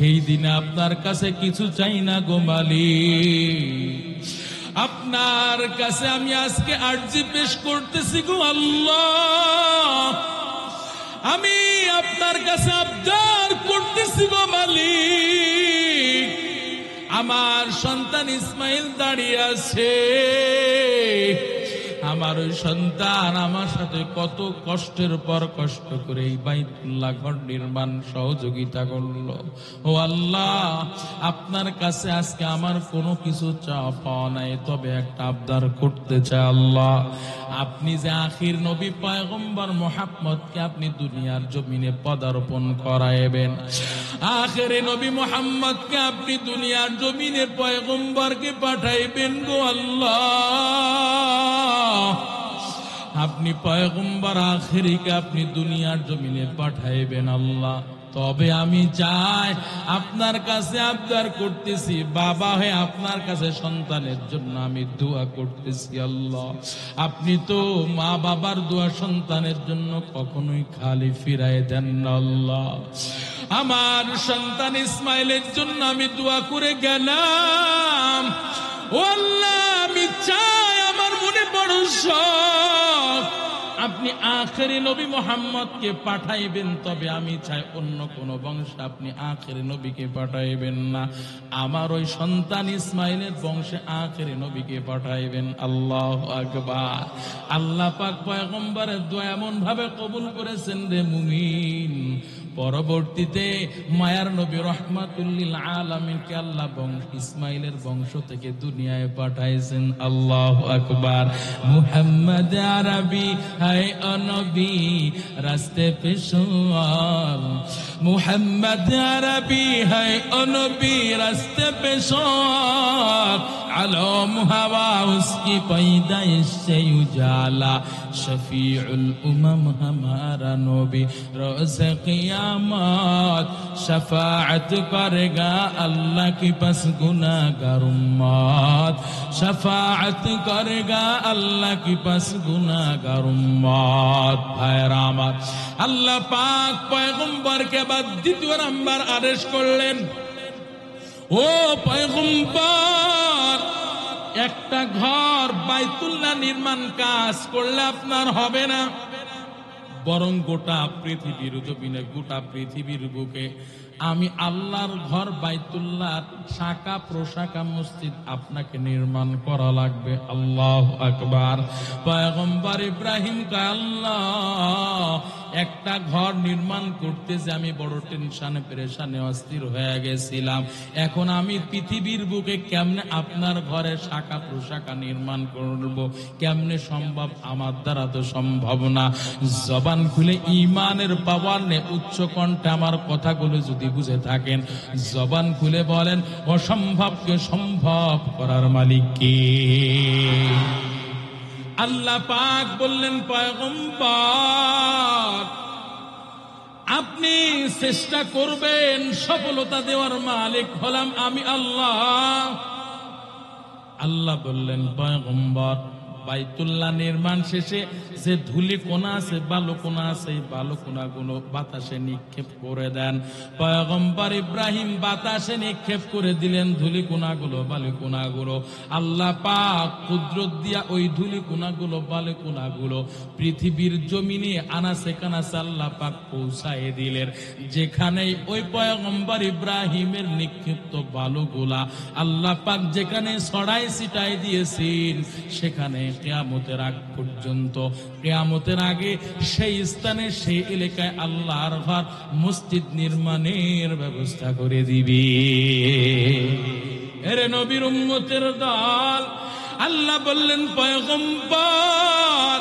এই দিনে আপনার কাছে কিছু চাই না গো মালিক, আপনার কাছে আমি আজকে আরজি পেশ করতেছি গো আল্লাহ, আমি আপনার কাছে আবদার করতেছি গো মালিক। আমার সন্তান ইসমাইল দাঁড়িয়ে আছে, আমার ওই সন্তান আমার সাথে কত কষ্টের পর কষ্ট করে এই বাইতুল্লাহ ঘর নির্মাণ সহযোগিতা করলো। ও আল্লাহ, আপনার কাছে আজকে আমার কোনো কিছু চাওয়া পাওয়া নাই, তবে একটা আবদার করতে চাই। আল্লাহ, আপনি যে আখির নবী পয়গম্বর মুহাম্মদকে আপনি দুনিয়ার জমিনে পদার্পণ করাইবেন, আখিরে নবী মুহাম্মদকে আপনি দুনিয়ার জমিনে পয়গম্বরকে পাঠাইবেন গো আল্লাহ। আপনি পয়গম্বর আখিরিকে আপনি দুনিয়ার জমিনে পাঠাইবেন আল্লাহ। তবে আমি চাই আপনার কাছে আবদার করতেছি, বাবা হয়ে আপনার কাছে সন্তানের জন্য আমি দোয়া করতেছি আল্লাহ। আপনি তো মা বাবার দোয়া সন্তানের জন্য কখনোই খালি ফিরাই দেন না আল্লাহ। আমার সন্তান ইসমাইলের জন্য আমি দোয়া করে গেলাম, ও আল্লাহ আমি চাই, আমার মনে বড় শখ আপনি আখেরি নবী মুহাম্মদকে পাঠাইবেন, তবে আমি চাই অন্য কোন বংশে আপনি আখেরি নবীকে পাঠাইবেন না, আমার ওই সন্তান ইসমাইলের বংশে আখেরি নবীকে পাঠাইবেন। আল্লাহু আকবার। আল্লাহ পাক পয়গম্বরের দোয়া এমন ভাবে কবুল করেছেন রে মুমিন, পরবর্তীতে মায়ার নবী রহমাতুল্লিল আলামিনকে আল্লাহ ইসমাইলের বংশ থেকে দুনিয়ায় পাঠাইছেন। আল্লাহু আকবার। মুহাম্মদ আরবি হায় নবী রাস্তে পে সওয়াল, মুহাম্মদ আরবি হায় নবী রাস্তে পে সওয়াল, আলম হওয়া उसकी पैदाइश से उजाला, शफीउल उमम हमारा नबी रोज़ क़यामत शफाअत करेगा अल्लाह के पास गुनाहगार उम्मत, शफाअत करेगा अल्लाह के पास गुनाहगार उम्मत। भाईरा আমার, আল্লাহ পাক পয়গম্বরকে বাদ দ্বিতীয় নাম্বার আদেশ করলেন, ও পয়গম্বর একটা ঘর বাইতুল্লাহ নির্মাণ কাজ করলে আপনার হবে না, বরং গোটা পৃথিবীর জমিনে, গোটা পৃথিবীর বুকে আমি আল্লাহর ঘর বাইতুল্লাহ শাখা প্রশাখা মসজিদ আপনাকে নির্মাণ করা লাগবে। আল্লাহু আকবার। পয়গম্বর ইব্রাহিম কয়, আল্লাহ একটা ঘর নির্মাণ করতে যে আমি বড় টেনশনে পেরেশানে অস্থির হয়ে গেছিলাম, এখন আমি পৃথিবীর বুকে কেমনে আপনার ঘরে শাখা প্রশাখা নির্মাণ করব, কেমনে সম্ভব? আমার দ্বারা তো সম্ভব না। জবান খুলে ঈমানের পাওয়ার নে উচ্চ কণ্ঠে আমার কথাগুলো যদি বুঝে থাকেন, জবান খুলে বলেন অসম্ভবকে সম্ভব করার মালিক কে? আল্লাহ পাক বললেন, পয়গম্বর আপনি চেষ্টা করবেন, সফলতা দেওয়ার মালিক হলাম আমি আল্লাহ। আল্লাহ বললেন, পয়গম্বর বাইতুল্লাহ নির্মাণ শেষে যে ধুলি কোনা আছে, বালু কোনা আছে, এই বালু কোনাগুলো বাতাসে নিক্ষেপ করে দেন। পয়গম্বর ইব্রাহিম বাতাসে নিক্ষেপ করে দিলেন ধুলি কোনাগুলো, বালু কোনাগুলো। আল্লাহ পাক কুদরত দিয়া ওই ধুলি কোনাগুলো, বালু কোনাগুলো পৃথিবীর জমিনে আনাসে কানাসে আল্লাহ পাক পৌঁছায় দিলেন। যেখানে ওই পয়গম্বর ইব্রাহিমের নিক্ষিপ্ত বালুগুলা আল্লাহ পাক যেখানে ছড়াই ছিটাই দিয়েছেন, সেখানে কিয়ামতের আগ পর্যন্ত, কিয়ামতের আগে সেই স্থানে সেই এলাকায় আল্লাহর ঘর মসজিদ নির্মাণের ব্যবস্থা করে দিবে। এরে নবীর উম্মতের দল, আল্লাহ বললেন, পয়গম্বর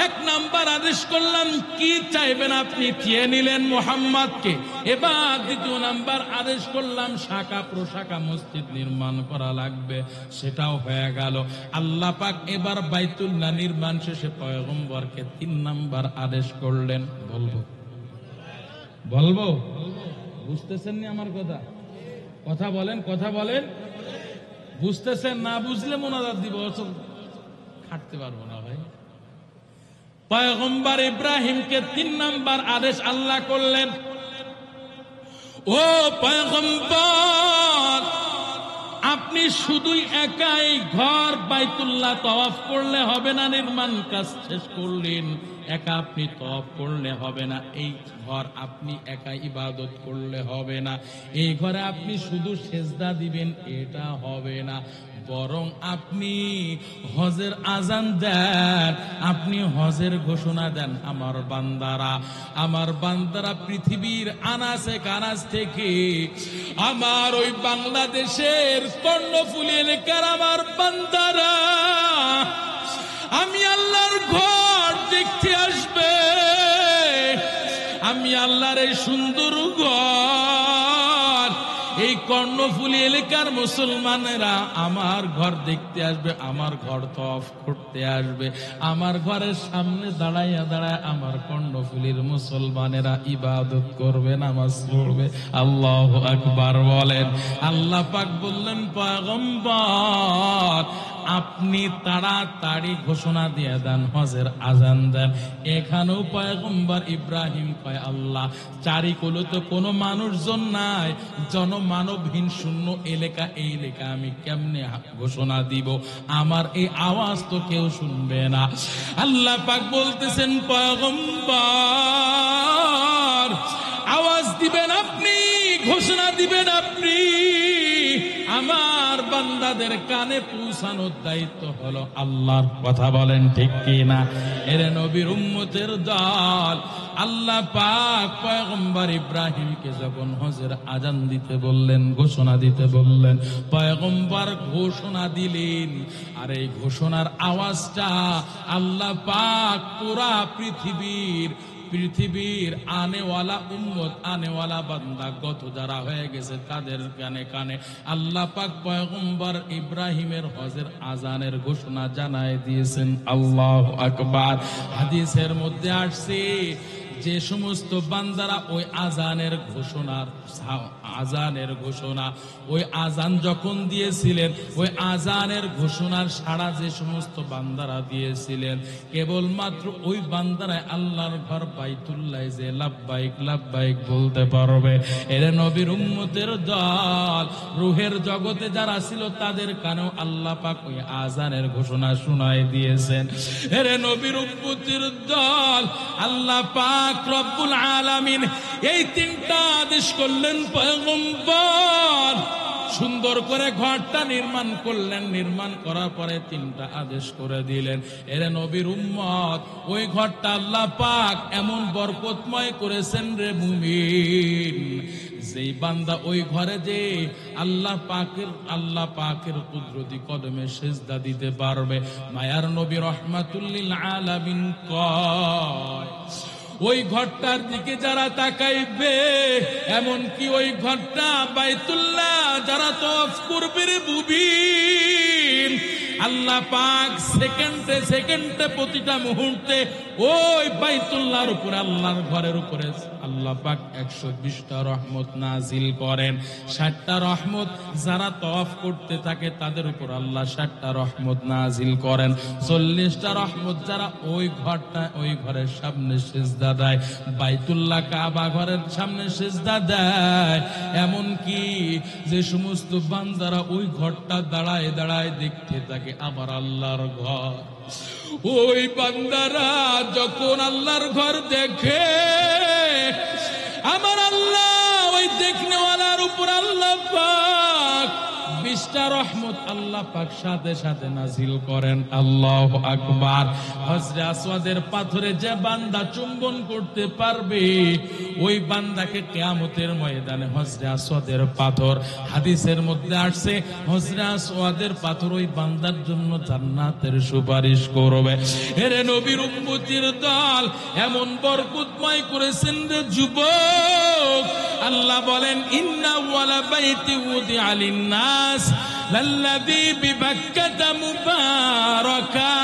এক নাম্বার আদেশ করলাম, কি চাইবেন আপনি চেয়ে নিলেন মুহাম্মদকে। এবার দ্বিতীয় নাম্বার আদেশ করলাম, শাখা প্রশাখা মসজিদ নির্মাণ করা লাগবে, সেটাও হয়ে গেল। আল্লাহ পাক এবার বাইতুল্লাহ নির্মাণ শেষে পয়গম্বরকে 3 নাম্বার আদেশ করলেন। বলবো বুঝতেছেন নি আমার কথা? কথা বলেন, কথা বলেন। বুঝতেছেন? না বুঝলে মোনাজাত দিব, খাটতে পারবো না ভাই। পয়গম্বর ইব্রাহিমকে 3 নাম্বার আদেশ আল্লাহ করলেন, ও পয়গম্বর আপনি শুধুই একাই ঘর বাইতুল্লাহ তওয়াফ করলে হবে না, নির্মাণ কাজ শেষ করলেন, একা আপনি তওয়াফ করলে হবে না, এই ঘর আপনি একা ইবাদত করলে হবে না, এই ঘরে আপনি শুধু সেজদা দিবেন, এটা হবে না, বরং আপনি হজের আজান দেন, আপনি হজের ঘোষণা দেন। আমার বান্দারা পৃথিবীর আনাচে কানাচ থেকে, আমার ওই বাংলাদেশের কর্ণফুলী এলাকার আমার বান্দারা আমি আল্লাহর ঘর দেখতে আসবে, আমি আল্লাহর এই সুন্দর ঘর, এই কর্ণফুলী এলাকার মুসলমানেরা আমার ঘর দেখতে আসবে, আমার ঘর তওয়াফ করতে আসবে, আমার ঘরের সামনে দাঁড়াইয়া দাঁড়ায় আমার কর্ণফুলীর মুসলমানেরা ইবাদত করবে, নামাজ পড়বে। আল্লাহু আকবার বলেন। আল্লাহ পাক বললেন, পয়গম্বর আপনি তাড়াতাড়ি ঘোষণা দিয়ে দেন, হজের আজান দেন। এখানেও পয়গম্বর ইব্রাহিম কয়, আল্লাহ চারিকুলোতে কোনো মানুষজন নাই, জনমানবহীন শূন্য এলাকা, এই এলাকা আমি কেমনে ঘোষণা দিব? আমার এই আওয়াজ তো কেউ শুনবে না। আল্লাহ পাক বলতেছেন, পয়গম্বর আওয়াজ দিবেন আপনি, ঘোষণা দিবেন আপনি, আমার বান্দাদের কানে পৌঁছানোর দায়িত্ব হলো আল্লাহর। কথা বলেন ঠিক কি না? এরে নবীর উম্মতের দল, আল্লাহ পাক পয়গম্বর ইব্রাহিমকে যখন হজের আজান দিতে বললেন, ঘোষণা দিতে বললেন, পয়গম্বর ঘোষণা দিলেন। আর এই ঘোষণার আওয়াজটা আল্লাহ পাক পুরা পৃথিবীর আনেওয়ালা উম্মত, আনেওয়ালা বান্দা গত যারা হয়ে গেছে তাদের কানে কানে আল্লাহ পাক পয়গম্বর ইব্রাহিমের হজের আজানের ঘোষণা জানায় দিয়েছেন। আল্লাহু আকবার। হাদিসের মধ্যে আসছে, যে সমস্ত বান্দারা ওই আজানের ঘোষণা ওই আজান যখন দিয়েছিলেন, ওই আজানের ঘোষণার সাড়া যে সমস্ত বান্দারা দিয়েছিলেন, কেবলমাত্র ওই বান্দারাই আল্লাহর ঘর বাইতুল্লাহ যে লাব্বাইক লাব্বাইক বলতে পারবে। এর নবীর উম্মতের দল, রূহের জগতে যারা ছিল তাদের কানেও আল্লাহ পাক ওই আজানের ঘোষণা শোনায় দিয়েছেন। এর নবীর উম্মতের দল, আল্লাহ পাক রব্বুল আলামিন এই তিনটা আদেশ করলেন। পয়গম্বর সুন্দর করে ঘরটা নির্মাণ করলেন, নির্মাণ করার পরে তিনটা আদেশ করে দিলেন। এর নবীর উম্মত, ওই ঘরটা আল্লাহ পাক এমন বরকতময় করেছেন রে মুমিন, যেই বান্দা ওই ঘরে যে আল্লাহ পাকের কুদরতি কদমে সিজদা দিতে পারবে। মায়ার নবী রাহমাতুল লিল আলামিন কয়, ওই ঘরটার দিকে যারা তাকাইবে, এমন কি ওই ঘরটা বাইতুল্লাহ যারা তওয়াফ করবে রে মুমিন, আল্লাহ পাক সেকেন্ডে সেকেন্ডে প্রতিটা মুহূর্তে ওই বাইতুল্লাহর উপরে, আল্লাহর ঘরের উপরে আল্লাহ পাক 120টা রহমত নাজিল করেন। 60টা রহমত যারা তওয়াফ করতে থাকে তাদের উপর আল্লাহ 60টা রহমত নাজিল করেন। 40টা রহমত যারা ওই ঘরের সামনে সিজদা দেয়, বাইতুল্লাহ কাবা ঘরের সামনে সিজদা দেয়। এমন কি যে সমস্ত বান্দারা ওই ঘরটা দাঁড়ায় দাঁড়ায় দেখতে থাকে আমার আল্লাহর ঘর, ওই বান্দারা যখন আল্লাহর ঘর দেখে, আমার আল্লাহ ওই দেখনেওয়ালার উপর আল্লাহ পাক 20টা রহমত আল্লাহ পাক সাথে সাথে নাজিল করেন। আল্লাহু আকবার। হজরে আসওয়াদের পাথরে যে বান্দা চুম্বন করতে পারবে, ওই বান্দাকে কিয়ামতের ময়দানে হজরে আসওয়াদের পাথর, হাদিসের মধ্যে আসছে, হজরে আসওয়াদের পাথর ওই বান্দার জন্য জান্নাতের সুপারিশ করবে। এরে নবীর উম্মতির দল, এমন বরকতময় করেছেন রে যুবক। আল্লাহ বলেন, ইন্না ওয়ালা বাইতি উদিআ লিন-নাস লাল্লাযী বিবাক্কাতা মুবারাকা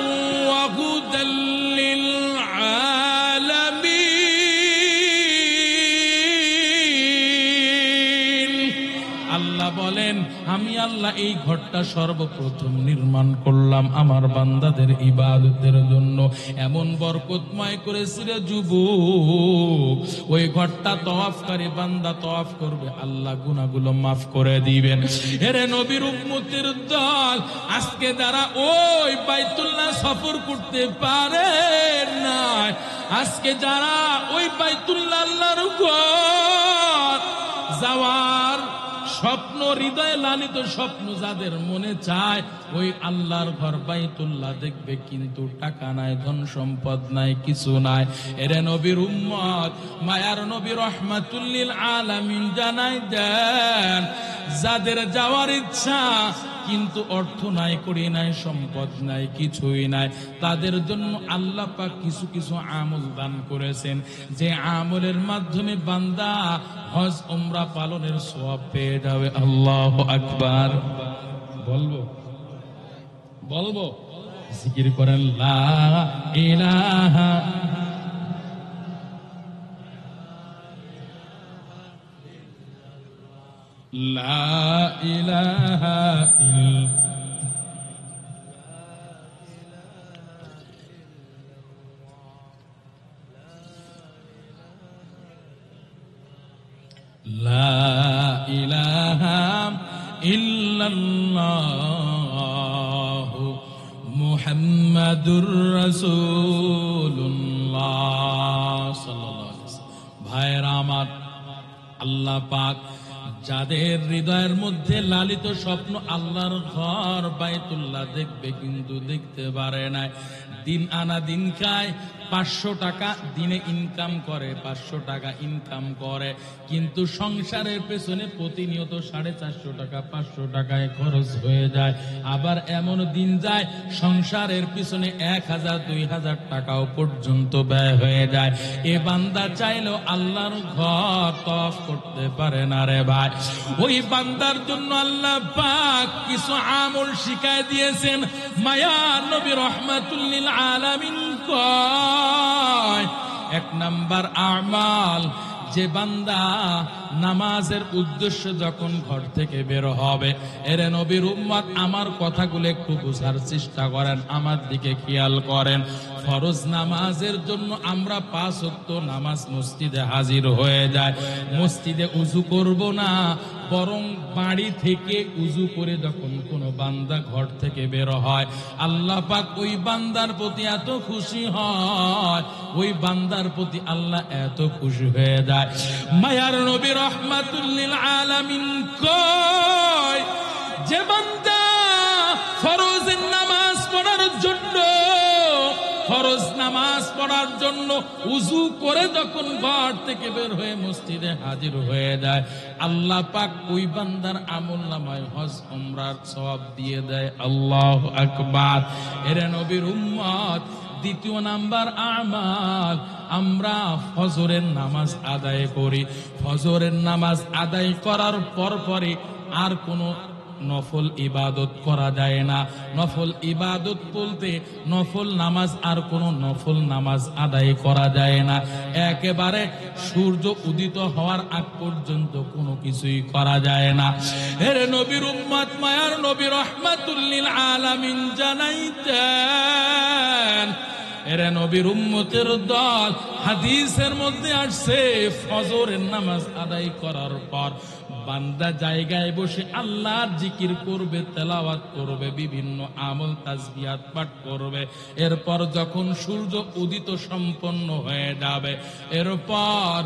ওয়া হুদাল লিল আলামিন। আল্লাহ বলেন, আমি আল্লাহ এই ঘরটা সর্বপ্রথম নির্মাণ করলাম আমার বান্দাদের ইবাদতের জন্য। এমন বরকতময় করেছি রে যুবক, ওই ঘরটা তওয়াফকারী বান্দা তওয়াফ করবে, আল্লাহ গুনাহগুলো মাফ করে দিবেন। এরে নবীর উম্মতের দল, আজকে যারা ওই বাইতুল্লাহ সফর করতে পারে না, আজকে যারা ওই বাইতুল্লাহ আল্লাহর ঘর যাওয়ার স্বপ্ন হৃদয়ে লালিত স্বপ্ন যাদের মনে চায় ওই আল্লাহর ঘর বাইতুল্লাহ দেখবে, কিন্তু টাকা নাই, ধন সম্পদ নাই, কিছু নাই। এরে নবীর উম্মত, মায়ার নবী রহমাতুল লিল আলামিন জানাই দেন, যাদের যাওয়ার ইচ্ছা কিন্তু অর্থ নাই, কড়ি নাই, সম্পদ নাই, কিছুই নাই, তাদের জন্য আল্লাহ পাক কিছু কিছু আমল দান করেছেন, যে আমলের মাধ্যমে বান্দা হজ উমরা পালনের সওয়াব পেয়ে যাবে। আল্লাহু আকবার। বলবো জিকির করেন লা ইলাহা লা ইলাহা লা ইলাহা ইল্লাল্লাহ মুহাম্মাদুর রাসূলুল্লাহ সাল্লাল্লাহু আলাইহি ওয়াসাল্লাম। ভাইরা আমার, আল্লাহ পাক যাদের হৃদয়ের মধ্যে লালিত স্বপ্ন আল্লাহর ঘর বাইতুল্লাহ দেখবে, কিন্তু দেখতে পারে না, দিন আনা দিন খায়, 500 টাকা দিনে ইনকাম করে, 500 টাকা ইনকাম করে, কিন্তু সংসারের পেছনে প্রতিনিয়ত 450 টাকা 500 টাকায় খরচ হয়ে যায়। আবার এমন দিন যায় সংসারের পিছনে 1000 2000 টাকাও পর্যন্ত ব্যয় হয়ে যায়। এ বান্দা চাইলেও আল্লাহর ঘর তওয়াফ করতে পারে না রে ভাই। ওই বান্দার জন্য আল্লাহ পাক কিছু আমল শিখায় দিয়েছেন। মায়া নবী রহমাতুল লিল আলামিন কয়, 1 নাম্বার আমাল, যে বান্দা নামাজের উদ্দেশ্য যখন ঘর থেকে বের হবে, এরে নবীর উম্মত আমার কথাগুলো একটু বোঝার চেষ্টা করেন, আমার দিকে খেয়াল করেন। ফরজ নামাজের জন্য আমরা 5 ওয়াক্ত নামাজ মসজিদে হাজির হয়ে যায়। মসজিদে উযু করব না, বরং বাড়ি থেকে উযু করে যখন কোনো বান্দা ঘর থেকে বের হয়, আল্লাহ পাক ওই বান্দার প্রতি এত খুশি হয়, ওই বান্দার প্রতি আল্লাহ এত খুশি হয়ে যায়। মায়ার নবী রহমাতুল লিল আলামিন কয়, যে বান্দা ফরজের নামাজ পড়ার জন্য উযু করে যখন ঘর থেকে বের হয়ে মসজিদে হাজির হয়ে যায়, আল্লাহ পাক ওই বান্দার আমলনামায় হজ উমরার সওয়াব দিয়ে দেয়। আল্লাহু আকবার। এরে নবীর উম্মত, 2 নাম্বার আমাল, আমরা ফজরের নামাজ আদায় করি। ফজরের নামাজ আদায় করার পরে আর কোনো নফল ইবাদত করা যায় না। নফল ইবাদত বলতে নফল নামাজ, আর কোনো নফল নামাজ আদায় করা যায় না। একেবারে সূর্য উদিত হওয়ার আগ পর্যন্ত কোনো কিছুই করা যায় না। এর নবীর উম্মত, মায়ার নবী রহমাতুল লিল আলামিন জানাইতেন, এরে নবীর উম্মতের দল, হাদিসের মধ্যে আসছে, ফজরের নামাজ আদায় করার পর বান্দা জায়গায় বসে আল্লাহর জিকির করবে, তেলাওয়াত করবে, বিভিন্ন আমল তাসবিহাত পাঠ করবে। এরপর যখন সূর্য উদিত সম্পন্ন হয়ে যাবে, এরপর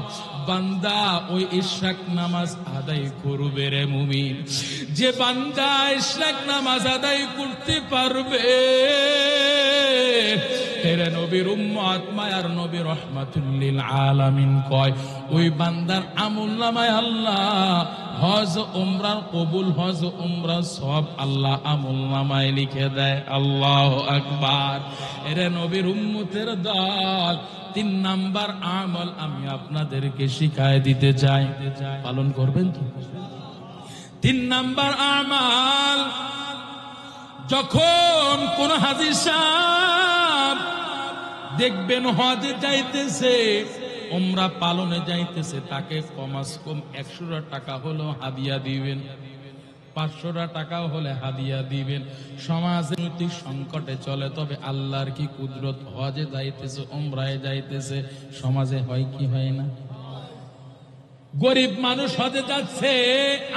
বান্দা ওই ইশরাক নামাজ আদায় করবে। রে মুমিন, যে বান্দা ইশরাক নামাজ আদায় করতে পারবে, এরে নবীর উম্মত, মায়ার নবী রহমাতুল লিল আলামিন কয়, ওই বান্দার আমলনামায় আল্লাহ হজ উমরার কবুল, হজ উমরার সওয়াব আল্লাহ আমলনামায় লিখে দেয়। আল্লাহু আকবার। এরে নবীর উম্মতের দল, 3 নাম্বার আমল আমি আপনাদেরকে শিখায় দিতে চাই, পালন করবেন তো? 3 নাম্বার আমল, যখন কোন হাজী সাহেব দেখবেন হজে যাইতেছে, উমরা পালনে যাইতেছে, তাকে কমাস কম 100 টাকা হলো হাদিয়া দিবেন, 500 টাকা হলে হাদিয়া দিবেন। সমাজে নৈতিক সংকটে চলে, তবে আল্লাহর কি কুদরত, হজে যাইতেছে, উমরায় যাইতেছে, সমাজে হয় কি হয় না? গরিব মানুষ হজে যাচ্ছে,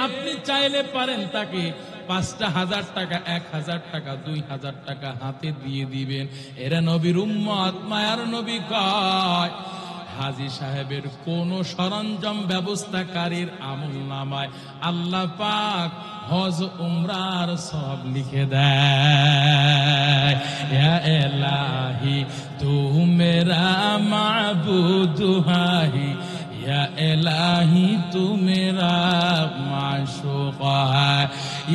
আপনি চাইলে পারেন তাকে 5,000 টাকা, 1,000 টাকা, 2,000 টাকা হাতে দিয়ে দিবেন। এরা নবীর উম্মত, মায়ার নবী কয়, হাজী সাহেবের কোন সরঞ্জাম ব্যবস্থাকারীর আমলনামায় আল্লাহ পাক হজ উমরার সব লিখে দেয়। ইয়া ইলাহি তু মেরা মাবুদ হাই, या इलाही तू मेरा माशूक है,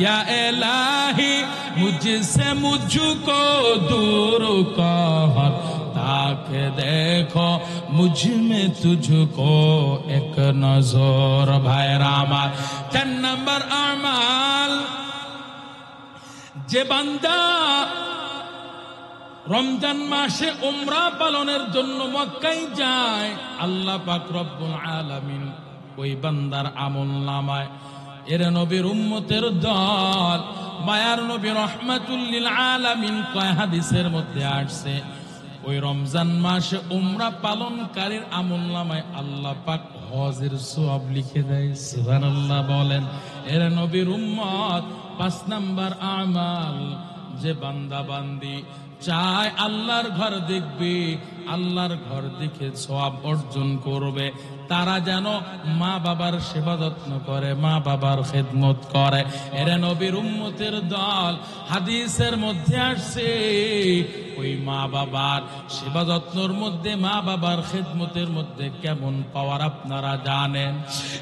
या इलाही मुझसे मुझको दूर कर, ताकि देखो मुझ में तुझको एक नजर। भाई रामा 10 नंबर अमाल, যে বান্দা রমজান মাসে উমরা পালনের জন্য মক্কায় যায়, আল্লাহ পাক রব্বুল আলামিন ওই বান্দার আমলনামায়, এর নবীর উম্মতের দল, মায়ার নবী রাহমাতুল লিল আলামিন, কয় হাদিসের মধ্যে আসছে ওই রমজান মাসে উমরা পালনকারীর আমলনামায় আল্লাহ পাক হজের সওয়াব লিখে দেয়। সুবহানাল্লাহ বলেন। এর নবীর উম্মত 5 নাম্বার আমাল, যে বান্দা বান্দি চায় আল্লাহর ঘর দেখবে, আল্লাহর ঘর দেখে সওয়াব অর্জন করবে, তারা যেন মা বাবার সেবা যত্ন করে, মা বাবার খেদমত করে। এরা নবীর উম্মতের দল। হাদিসের মধ্যে আসছে ওই মা বাবার সেবা যত্নর মধ্যে, মা বাবার খেদমতের মধ্যে কেমন পাওয়ার আপনারা জানেন।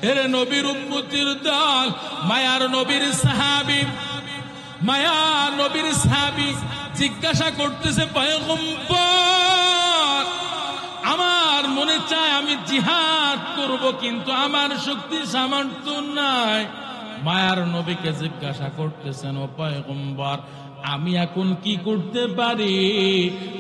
এরা নবীর উম্মতের দল। মায়ার নবীর সাহাবী, মায়া নবীর সাহাবী জিজ্ঞাসা করতেছে, পয়গম্বর, আমার মনে চায় আমি জিহাদ করব, কিন্তু আমার শক্তি সামর্থ্য নাই। মায়ার নবীকে জিজ্ঞাসা করতেছেন, ও পয়গম্বর, আমি এখন কি করতে পারি?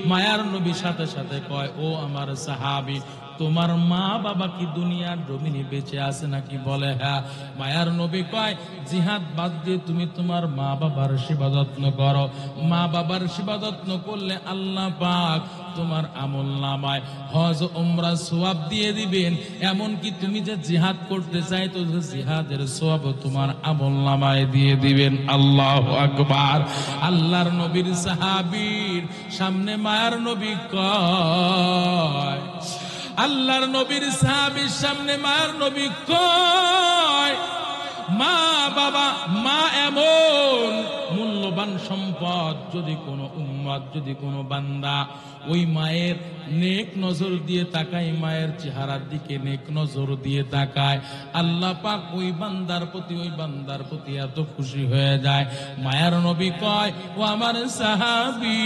মায়ার নবী সাথে সাথে কয়, ও আমার সাহাবী, তোমার মা বাবা কি দুনিয়ার জমিনে বেঁচে আছে নাকি? বলে হ্যাঁ। মায়ার নবী কয়, জিহাদ বাদ দিয়ে তুমি তোমার মা বাবার সেবা যত্ন করো। মা বাবার সেবা যত্ন করলে আল্লাহ পাক তোমার আমলনামায় হজ উমরা সওয়াব দিয়ে দিবেন। এমনকি তুমি যে জিহাদ করতে চাইতো, জিহাদের সওয়াব তোমার আমলনামায় দিয়ে দিবেন। আল্লাহু আকবার। আল্লাহর নবীর সাহাবীর সামনে মায়ার নবী কয়, আল্লাহর নবীর সাহাবীর সামনে মায়ার নবী কয়, মা বাবা, মা এমন মূল্যবান সম্পদ, যদি কোনো উম্মত, যদি কোনো বান্দা ওই মায়ের নেক নজর দিয়ে তাকায়, মায়ের চেহারার দিকে নেক নজর দিয়ে তাকায়, আল্লাহ পাক ওই বান্দার প্রতি এত খুশি হয়ে যায়। মায়ের নবী কয়, ও আমার সাহাবী,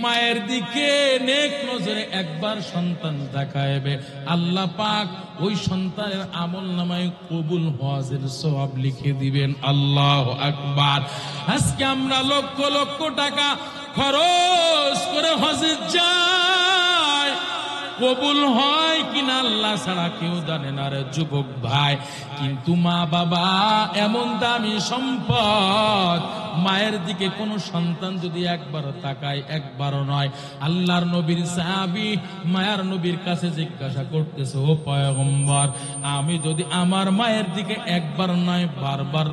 মায়ের দিকে নেক নজরে একবার সন্তান তাকাইবে, আল্লাহ পাক ওই সন্তানের আমলনামায় কবুল হজের সওয়াব লিখে দিবেন। আল্লাহু আকবার। আজকে আমরা লক্ষ লক্ষ টাকা খরচ করে হজে যাই, কবুল হয় কিনা আল্লাহ ছাড়া কেউ জানে না রে যুবক ভাই। কিন্তু মা বাবা এমন দামি সম্পদ, মায়ের দিকে কোন সন্তান যদি একবার তাকায়, একবারও নয়। আল্লাহর নবীর সাহাবী মায়ার নবীর কাছে জিজ্ঞাসা করতেছে, ও পয়গম্বর, আমি যদি আমার মায়ের দিকে একবার নয় বারবার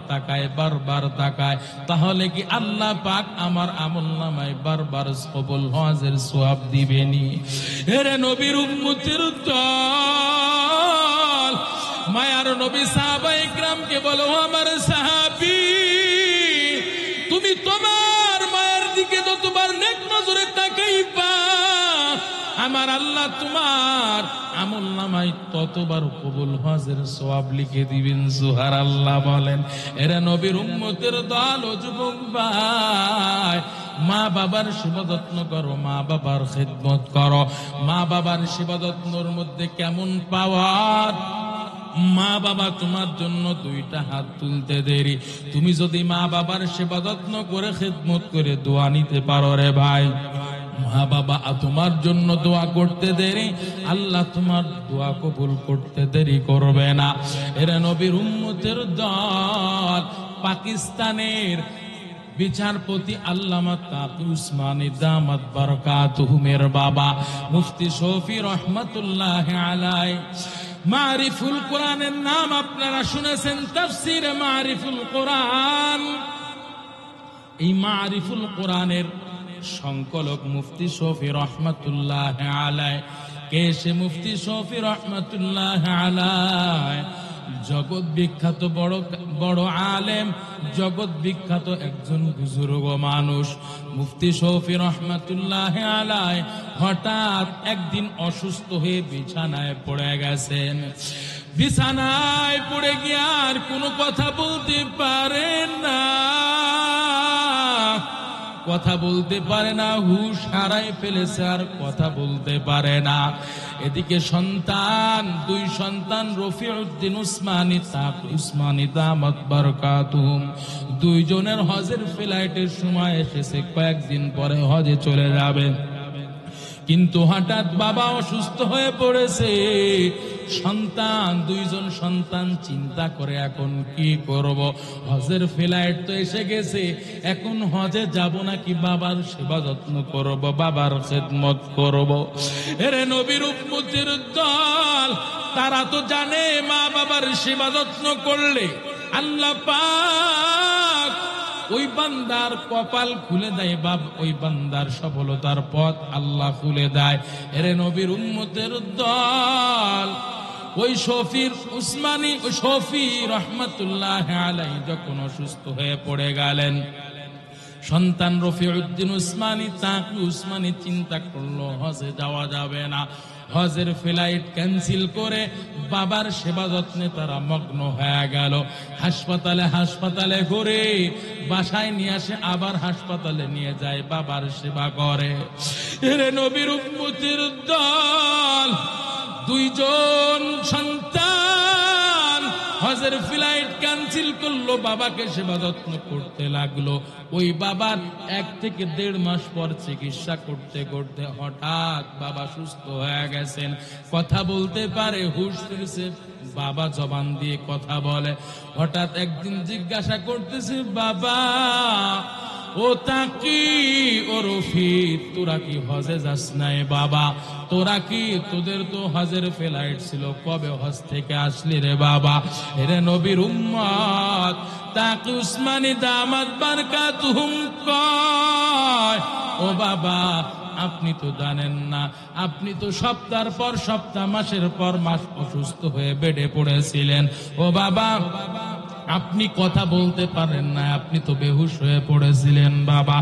তাকায়, তাহলে কি আল্লাহ পাক আমার আমলনামায় বারবার কবুল হজের সওয়াব দিবেনি? এরে নবীর উম্মতের দল। মায়ার নবী সাহাবায়ে কিরামকে বলো, আমার সাহাবী, তুমি তোমার মায়ের দিকে যতবার নেক নজরে তাকাইবা, আমার আল্লাহ তোমার আমলনামায় ততবার কবুল হজের সওয়াব লিখে দিবেন। সুবহানাল্লাহ বলেন। এরা নবীর উম্মতের দল। ও যুবক ভাই, মা বাবার সেবা যত্ন করো, মা বাবার খেদমত করো। মা বাবার সেবা যত্নর মধ্যে কেমন পাওয়ার! মা বাবা তোমার জন্য 2টা হাত তুলতে দেরি। তুমি যদি মা বাবার সেবা যত্ন করে খেদমত করে দোয়া নিতে পারো রে ভাই, মা বাবা তোমার জন্য দোয়া করতে দেরি, আল্লাহ তোমার দোয়া কবুল করতে দেরি করবে না। এরা নবীর উম্মতের দল। পাকিস্তানের বিচারপতি আল্লামা তাকি উসমানী দামাত বারাকাতুহুমের বাবা মুফতি শফি রহমাতুল্লাহ আলাইহি মারিফুল কোরআনের নাম আপনারা শুনেছেন, তাফসীরে মারিফুল কোরআন। এই মারিফুল কোরআনের সংকলক মুফতি শফি রহমাতুল্লাহ আলাইহি। কে সে মুফতি শফি রহমাতুল্লাহ আলাইহি? জগৎ বিখ্যাত বড় আলেম, জগৎ বিখ্যাত একজন বুজুর্গ মানুষ মুফতি শফি রহমাতুল্লাহ আলাইহি হঠাৎ একদিন অসুস্থ হয়ে বিছানায় পড়ে গেছেন। বিছানায় পড়ে গিয়ে আর কোনো কথা বলতে পারে না, কথা বলতে পারে না, হুঁশ হারায় ফেলেছে, আর কথা বলতে পারে না। এদিকে সন্তান, দুই সন্তান রফিউদ্দিন উসমানী দামাত বারাকাতুহুম, দুইজনের হজের ফ্লাইটের সময় এসেছে, কয়েকদিন পরে হজে চলে যাবে। কিন্তু হঠাৎ বাবা অসুস্থ হয়ে পড়েছে। সন্তান, দুইজন সন্তান চিন্তা করে এখন কি করব, হজের ফ্লাইট তো এসে গেছে, এখন হজে যাব নাকি বাবার সেবা যত্ন করব, বাবার খেদমত করব। এরে নবীর উম্মতের দল, তারা তো জানে মা বাবার সেবা যত্ন করলে আল্লাহ পাক ওই বান্দার কপাল খুলে দেয়, ওই বান্দার সফলতার পথ আল্লাহ খুলে দেয়। এরে নবীর উম্মতের দল, ওই শফি রহমাতুল্লাহ আলাইহি যখন অসুস্থ হয়ে পড়ে গেলেন, সন্তান রফিউদ্দিন উসমানী চিন্তা করলো হজে যাওয়া যাবে না। হজের ফ্লাইট ক্যান্সেল করে বাবার সেবা যত্নে তারা মগ্ন হয়ে গেল। হাসপাতালে ঘুরে বাসায় নিয়ে আসে, আবার হাসপাতালে নিয়ে যায়, বাবার সেবা করে। এরে নবীর উম্মতের দল, দুইজন সন্তান হজের ফ্লাইট ক্যান্সেল করলো, বাবাকে সেবা যত্ন করতে লাগলো। ওই বাবার 1 থেকে 1.5 মাস পর চিকিৎসা করতে করতে হঠাৎ বাবা সুস্থ হয়ে গেছেন, কথা বলতে পারে, হুঁশ ফিরেছে, বাবা জবান দিয়ে কথা বলে। হঠাৎ একদিন জিজ্ঞাসা করতেছে, বাবা ও তাকি, ও রফিক, তোরা কি হজে যাস নাই? বাবা তোরা কি, তোদের তো হজের ফ্লাইট ছিল, কবে হজ থেকে আসলি রে বাবা? এরে নবীর উম্মত, তাকি উসমানী দামাত বারাকাতুহুম কয়, ও বাবা আপনি তো জানেন না, আপনি তো সপ্তাহের পর সপ্তাহ, মাসের পর মাস অসুস্থ হয়ে বেডে পড়েছিলেন। ও বাবা আপনি কথা বলতে পারেন না, আপনি তো বেহুশ হয়ে পড়েছিলেন। বাবা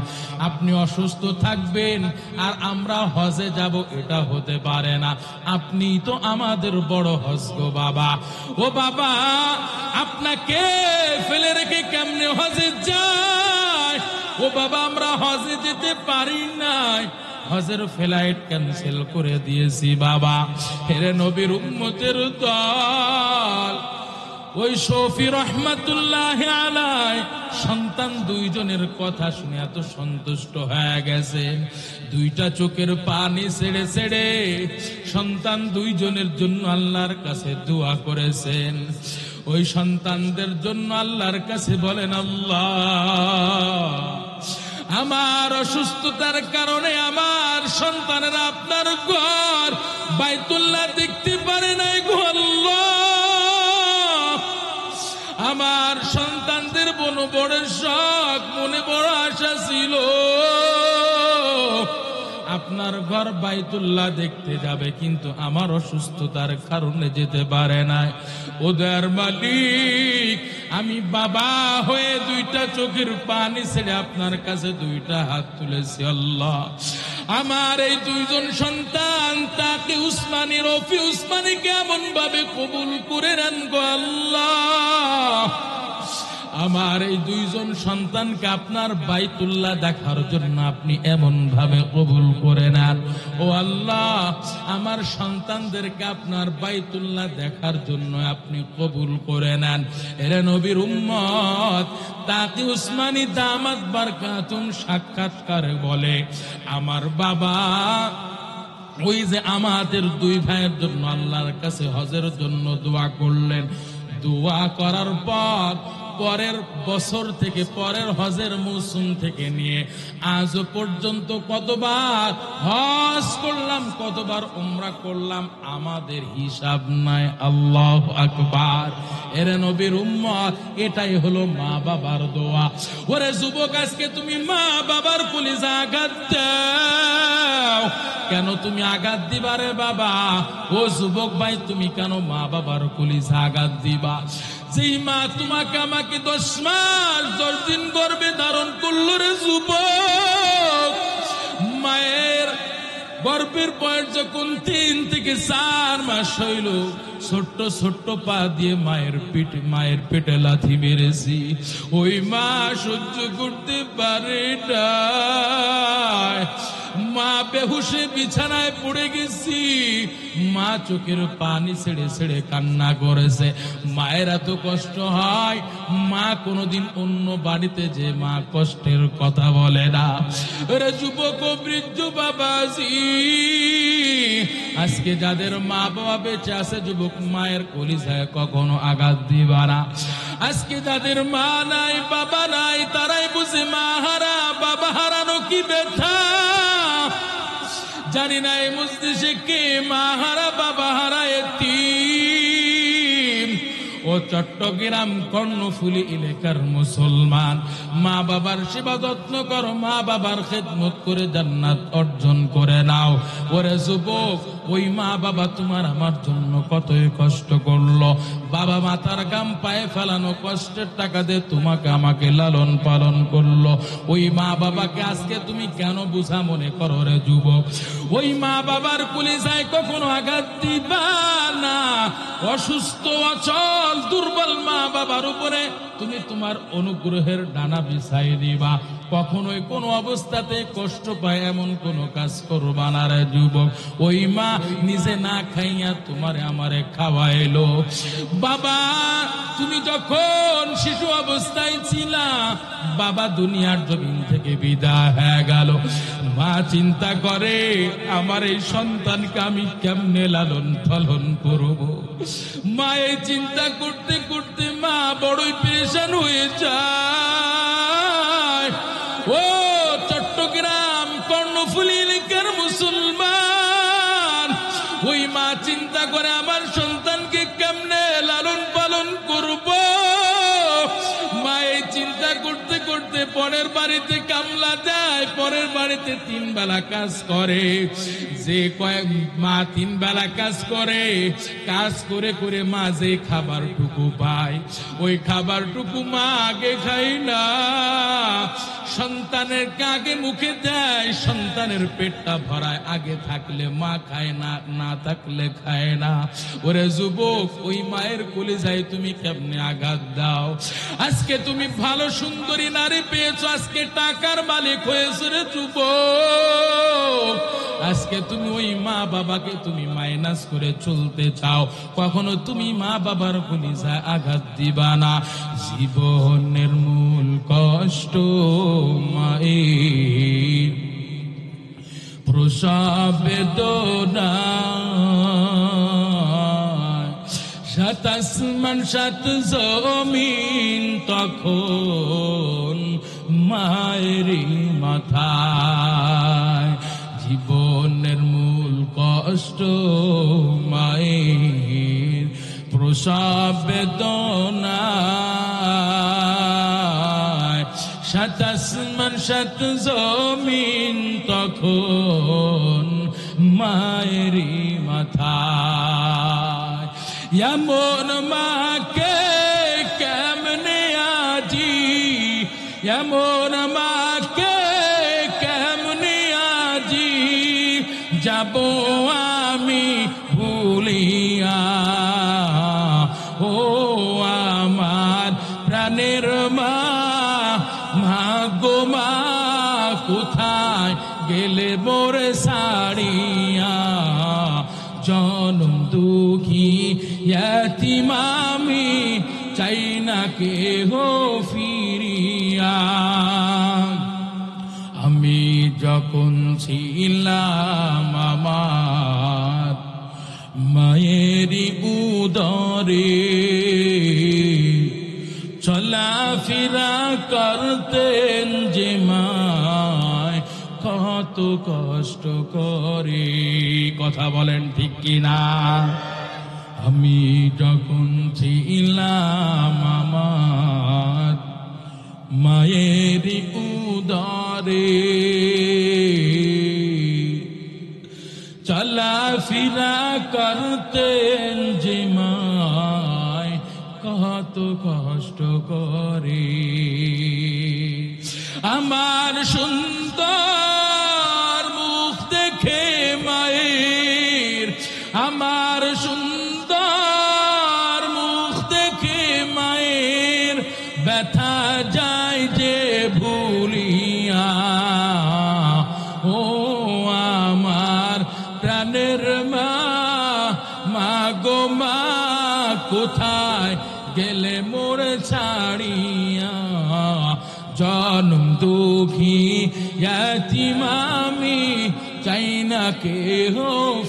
আপনি অসুস্থ থাকবেন আর আমরা হজে যাব, এটা হতে পারে না, আপনি তো আমাদের বড় হজ গো বাবা। ও বাবা আপনাকে ফেলে রেখে কেমনে হজে যায়? ও বাবা আমরা হজে যেতে পারি নাই, হজের ফ্লাইট ক্যান্সেল করে দিয়েছি বাবা। হেরে নবীর উম্মতের দল, ওই শফি রহমাতুল্লাহ আলাইহি সন্তান দুইজনের কথা শুনে এত সন্তুষ্ট হয়ে গেছেন, দুইটা চোখের পানি ছেড়ে ছেড়ে সন্তান দুইজনের জন্য আল্লাহর কাছে দোয়া করেছেন। ওই সন্তানদের জন্য আল্লাহর কাছে বলেন, আল্লাহ আমার অসুস্থতার কারণে আমার সন্তানেরা আপনার ঘর বাইতুল্লাহ দেখতে পারে নাই গো আল্লাহ। আমার সন্তানদের বড় শখ, মনে বড় আশা ছিল আপনার ঘর বাইতুল্লাহ দেখতে যাবে, কিন্তু আমার অসুস্থতার কারণে যেতে পারে না। ওদের মালিক আমি বাবা হয়ে দুইটা চোখের পানি ছেড়ে আপনার কাছে দুইটা হাত তুলেছি। আল্লাহ আমার এই দুইজন সন্তান, তাকে উসমানী রফি উসমানীকে এমন ভাবে কবুল করে নেন গো আল্লাহ। আমার এই দুইজন সন্তানকে আপনার বাইতুল্লাহ দেখার জন্য আপনি এমন ভাবে কবুল করে নেন। ও আল্লাহ আমার সন্তানদেরকে আপনার বাইতুল্লাহ দেখার জন্য আপনি কবুল করে নেন। এরে নবীর উম্মত, তাকি উসমানী দামাত বারাকাতুহুম সাক্ষাৎকারে বলে, আমার বাবা ওই যে আমাদের দুই ভাইয়ের জন্য আল্লাহর কাছে হজের জন্য দোয়া করলেন, দোয়া করার পর পরের বছর থেকে, পরের হজের মৌসুম থেকে নিয়ে আজও পর্যন্ত কতবার হজ করলাম, কতবার উমরা করলাম, আমাদের হিসাব নাই। আল্লাহু আকবার। এরে নবীর উম্মত, এটাই হলো মা বাবার দোয়া। ওরে যুবক, আজকে তুমি মা বাবার কলিজা আঘাত দাও কেন? তুমি আঘাত দিবা রে বাবা। ও যুবক ভাই, তুমি কেন মা বাবার কলিজা আঘাত দিবা? যেই মা তোমাকে আমাকে 10 মাস 10 দিন গর্ভে ধারণ করলো রে যুবক, মায়ের গর্ভের বয়স যখন 3 থেকে 4 মাস হইল, ছোট্ট ছোট্ট পা দিয়ে মায়ের পেটে লাথি মেরেছি। ওই মা সহ্য করতে পারে না, মা বেহুশে বিছানায় পড়ে গেছি, মা চোখের পানি ছেড়ে ছেড়ে কান্না করেছে। মায়ের এত কষ্ট হয়, মা কোনোদিন অন্য বাড়িতে যে মা কষ্টের কথা বলে না। রে যুবক ও বৃদ্ধ বাবাজি, আজকে যাদের মা বাবা বেঁচে আছে, যুবক মায়ের কলিজায় কখনো আঘাত দিবা না। আজকে যাদের মা নাই বাবা নাই, তারাই বুঝে মা হারা বাবা হারানো কি ব্যথা। জানি না এই মজলিসে কে মা হারা বাবা হারা এতিম। ও চট্টগ্রাম কর্ণফুলী এলাকার মুসলমান, মা বাবার সেবা যত্ন করো, মা বাবার খেদমত করে জান্নাত অর্জন করে নাও। ওরে যুবক, ওই মা বাবা তোমার আমার জন্য কতই কষ্ট করলো। বাবা মাথার গাম পায়ে ফেলানো কষ্টের টাকা দিয়ে তোমাকে আমাকে লালন পালন করলো। ওই মা বাবাকে আজকে তুমি কেন বুঝা মনে করো রে যুবক? ওই মা বাবার কলিজায় কখনো আঘাত দিবা না। অসুস্থ অচল দুর্বল মা বাবার উপরে তুমি তোমার অনুগ্রহের ডানা বিছাই দিবা। কখনোই কোনো অবস্থাতে কষ্ট পায় এমন কোন কাজ করবা না রে যুবক। ওই মা নিজে না খাইয়া তোমারে আমারে খাওয়াইলো। বাবা, তুমি যখন শিশু অবস্থায় ছিলা, বাবা দুনিয়ার জমিন থেকে বিদায় হয়ে গেল। মা চিন্তা করে, আমার এই সন্তানকে আমি কেমনে লালন পালন করব। মা এই চিন্তা করতে করতে মা বড়ই পেরেশান হয়ে যায়। ও চট্টগ্রাম কর্ণফুলী এলাকার মুসলমান, ওই মা চিন্তা করে আমার সন্তানকে কেমনে লালন পালন করব। মা এই চিন্তা করতে করতে পরের বাড়িতে কামলা যায়, পরের বাড়িতে 3 বেলা কাজ করে। যে কয়েক মা 3 বেলা কাজ করে, কাজ করে করে মা যে খাবারটুকু পায়, ওই খাবারটুকু মা আগে খায় না, সন্তানের আগে মুখে দেয়। সন্তানের পেটটা ভরায়, আগে থাকলে মা খায় না, না থাকলে খায় না। ওরে যুবক, ওই মায়ের কলিজায় তুমি কেমনে আঘাত দাও? আজকে তুমি ভালো সুন্দরী নারী পেয়েছো, আজকে টাকার মালিক হয়েছে রে যুবক। আজকে তুমি ওই মা বাবাকে তুমি মাইনাস করে চলতে চাও, কখনো তুমি মা বাবার কলিজায় আঘাত দিবা না। জীবনের মূল কষ্ট মায়ের প্রসব বেদনা, 7 আসমান 7 জমিন তখন মায়েরই মাথায়। জীবনের মূল কষ্ট মায়ের প্রসব বেদনা, 7 আসমান 7 জমিন তখন মায়েরই মাথায়। এমন মাকে কেমনে আজি, এমন মাকে কেমনে আজি যাব আমি ভুলিয়া। ও আমার প্রাণের মা, মা গো মা, কোথায় গেলে মোরে সাড়িয়া। জনম দুঃখী এতিম আমি, চাই না কেহ ফিরিয়া। আমি যখন ছিলাম আমার মায়েরই উদরে, চলা করতেন যে মায় কত কষ্ট করে। কথা বলেন ঠিক কিনা? আমি যখন ছিলাম আমার মায়ের উদরে, চলাফেরা করতেন যে মায় কত কষ্ট করে। আমার সুন্দর মুখ দেখে মায়ের, আমার সুন্দর মুখ দেখে মায়ের ব্যথা যায় যে ভুলিয়া। ও আমার প্রাণের মা, মা গো মা কোথায় গেলে মোরে ছাড়িয়া। জনম দুঃখী ইয়াতীম আমি, চাই না কেহ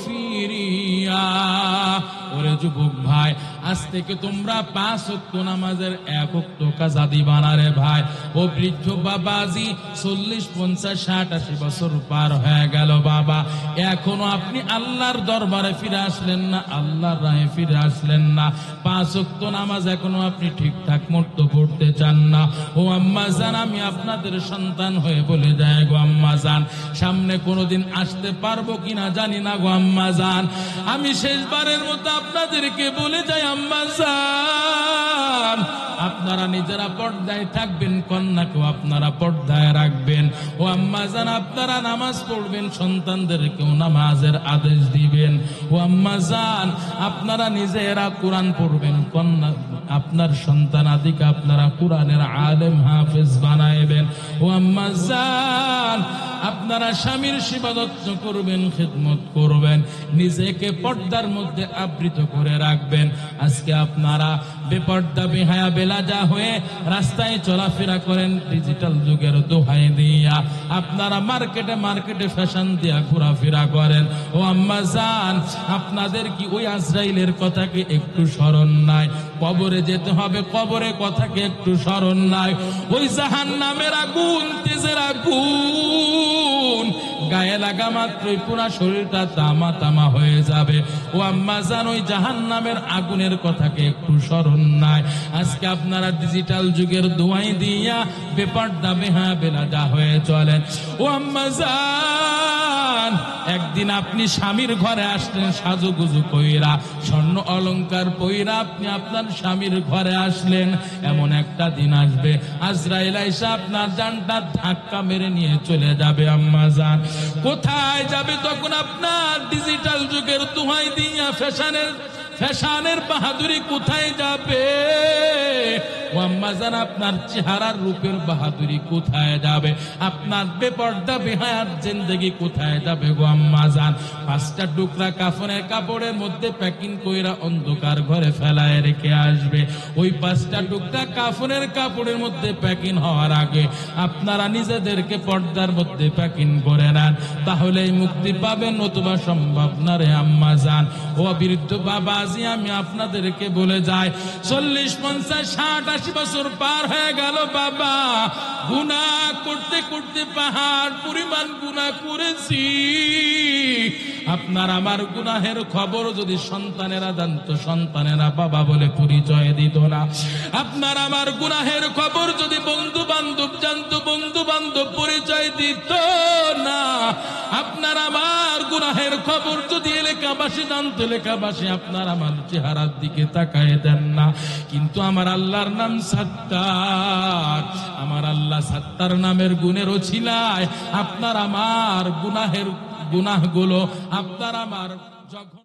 ফিরিয়া। ওরে যুবক ভাই, আজ থেকে তোমরা 5 ওয়াক্ত নামাজের 1 ওয়াক্ত কাজা দিবা না রে ভাই। ও বৃদ্ধ বাবাজি, 40, 50, 60, 80 বছর পার হয়ে গেল বাবা, এখনো আপনি আল্লাহর দরবারে ফিরে আসলেন না, আল্লাহর রাহে ফিরে আসলেন না। 5 ওয়াক্ত নামাজ এখনো আপনি ঠিকঠাক মতো পড়তে চান না। ও আম্মা জান, আমি আপনাদের সন্তান হয়ে বলে যায় গো আম্মা জান, সামনে কোনোদিন আসতে পারবো কিনা জানি না গো আম্মা জান। আমি শেষবারের মতো আপনাদেরকে বলে যাই আম্মা জান, আপনারা নিজেরা পর্দায় থাকবেন, কন্যাকেও আপনারা পর্দায় রাখবেন। ও আম্মা জান, আপনারা নামাজ পড়বেন, সন্তানদেরকেও নামাজের আদেশ দিবেন। ও আম্মা জান, আপনারা নিজেরা কোরআন পড়বেন, কন্যা আপনার সন্তান আদিকে আপনারা কোরআনের আলেম হাফেজ বানাইবেন। ও আম্মা জান, আপনারা স্বামীর সেবা যত্ন করবেন, খেদমত করবেন, নিজেকে পর্দার মধ্যে আবৃত করে রাখবেন। আজকে আপনারা বেপর্দা বেহায়া বেলাজা হয়ে রাস্তায় চলাফেরা করেন ডিজিটাল যুগের দোহাই দিয়া, আপনারা মার্কেটে মার্কেটে ফ্যাশন দিয়া ঘোরাফেরা করেন। ও আম্মা জান, আপনাদের কি ওই আজরাইলের কথাকে একটু স্মরণ নাই? কবরে যেতে হবে, কবরে কথাকে একটু স্মরণ নাই? ওই জাহান্নামের আগুন, তেজের আগুন গায়ে লাগা মাত্রই পুরা শরীরটা তামা তামা হয়ে যাবে। ও আম্মা জান, ওই জাহান্নামের আগুনের কথাকে একটু স্মরণ নাই? আজকে আপনারা ডিজিটাল যুগের দোয়াই দিয়া বেপর্দা বেহায়া বেলাজা হয়ে চলেন। ও আম্মা জান, একদিন আপনি স্বামীর ঘরে আসলেন সাজুগুজু কইরা, স্বর্ণ অলংকার পইরা আপনি আপনার স্বামীর ঘরে আসলেন। এমন একটা দিন আসবে আজরাইল আইসা আপনার জানটা ধাক্কা মেরে নিয়ে চলে যাবে। আম্মা জান, কোথায় যাবে তখন? আপনার ডিজিটাল যুগের দোহাই দিয়া ফ্যাশনের বাহাদুরি কোথায় যাবে? ও আম্মা জান, আপনার চেহারার রূপের বাহাদুরি কোথায় যাবে? আপনার বেপর্দা বেহায়ার জিন্দেগি কোথায় যাবে গো আম্মা জান? 5টা টুকরা কাফনের কাপড়ের মধ্যে প্যাকিং কইরা অন্ধকার ঘরে ফেলায় রেখে আসবে। ওই 5টা টুকরা কাফনের কাপড়ের মধ্যে প্যাকিং হওয়ার আগে আপনারা নিজেদেরকে পর্দার মধ্যে প্যাকিং করে নেন, তাহলেই মুক্তি পাবেন, নতুবা সম্ভব না রে আম্মা জান। ও বৃদ্ধ বাবাজি, আমি আপনাদেরকে বলে যাই, 40, 50, 60, 80 বছর পার হয়ে গেল বাবা, গুনাহ করতে করতে পাহাড় পরিমাণ গুনাহ করেছি। আপনার আমার গুনাহের খবর যদি সন্তানেরা জানতো, সন্তানেরা বাবা বলে পরিচয় দিত না। আপনার আমার গুনাহের খবর যদি বন্ধু বান্ধব জানতো, বন্ধু বান্ধব পরিচয় দিত না। আপনার আমার গুনাহের খবর যদি এলাকাবাসী জানতো, এলাকাবাসী আপনার আমার চেহারার দিকে তাকায় দেন না। কিন্তু আমার আল্লাহর নাম সাত্তার, আমার আল্লাহ সাত্তার নামের গুণের ওছিলায় আপনার আমার গুনাহগুলো আপনার আমার যখন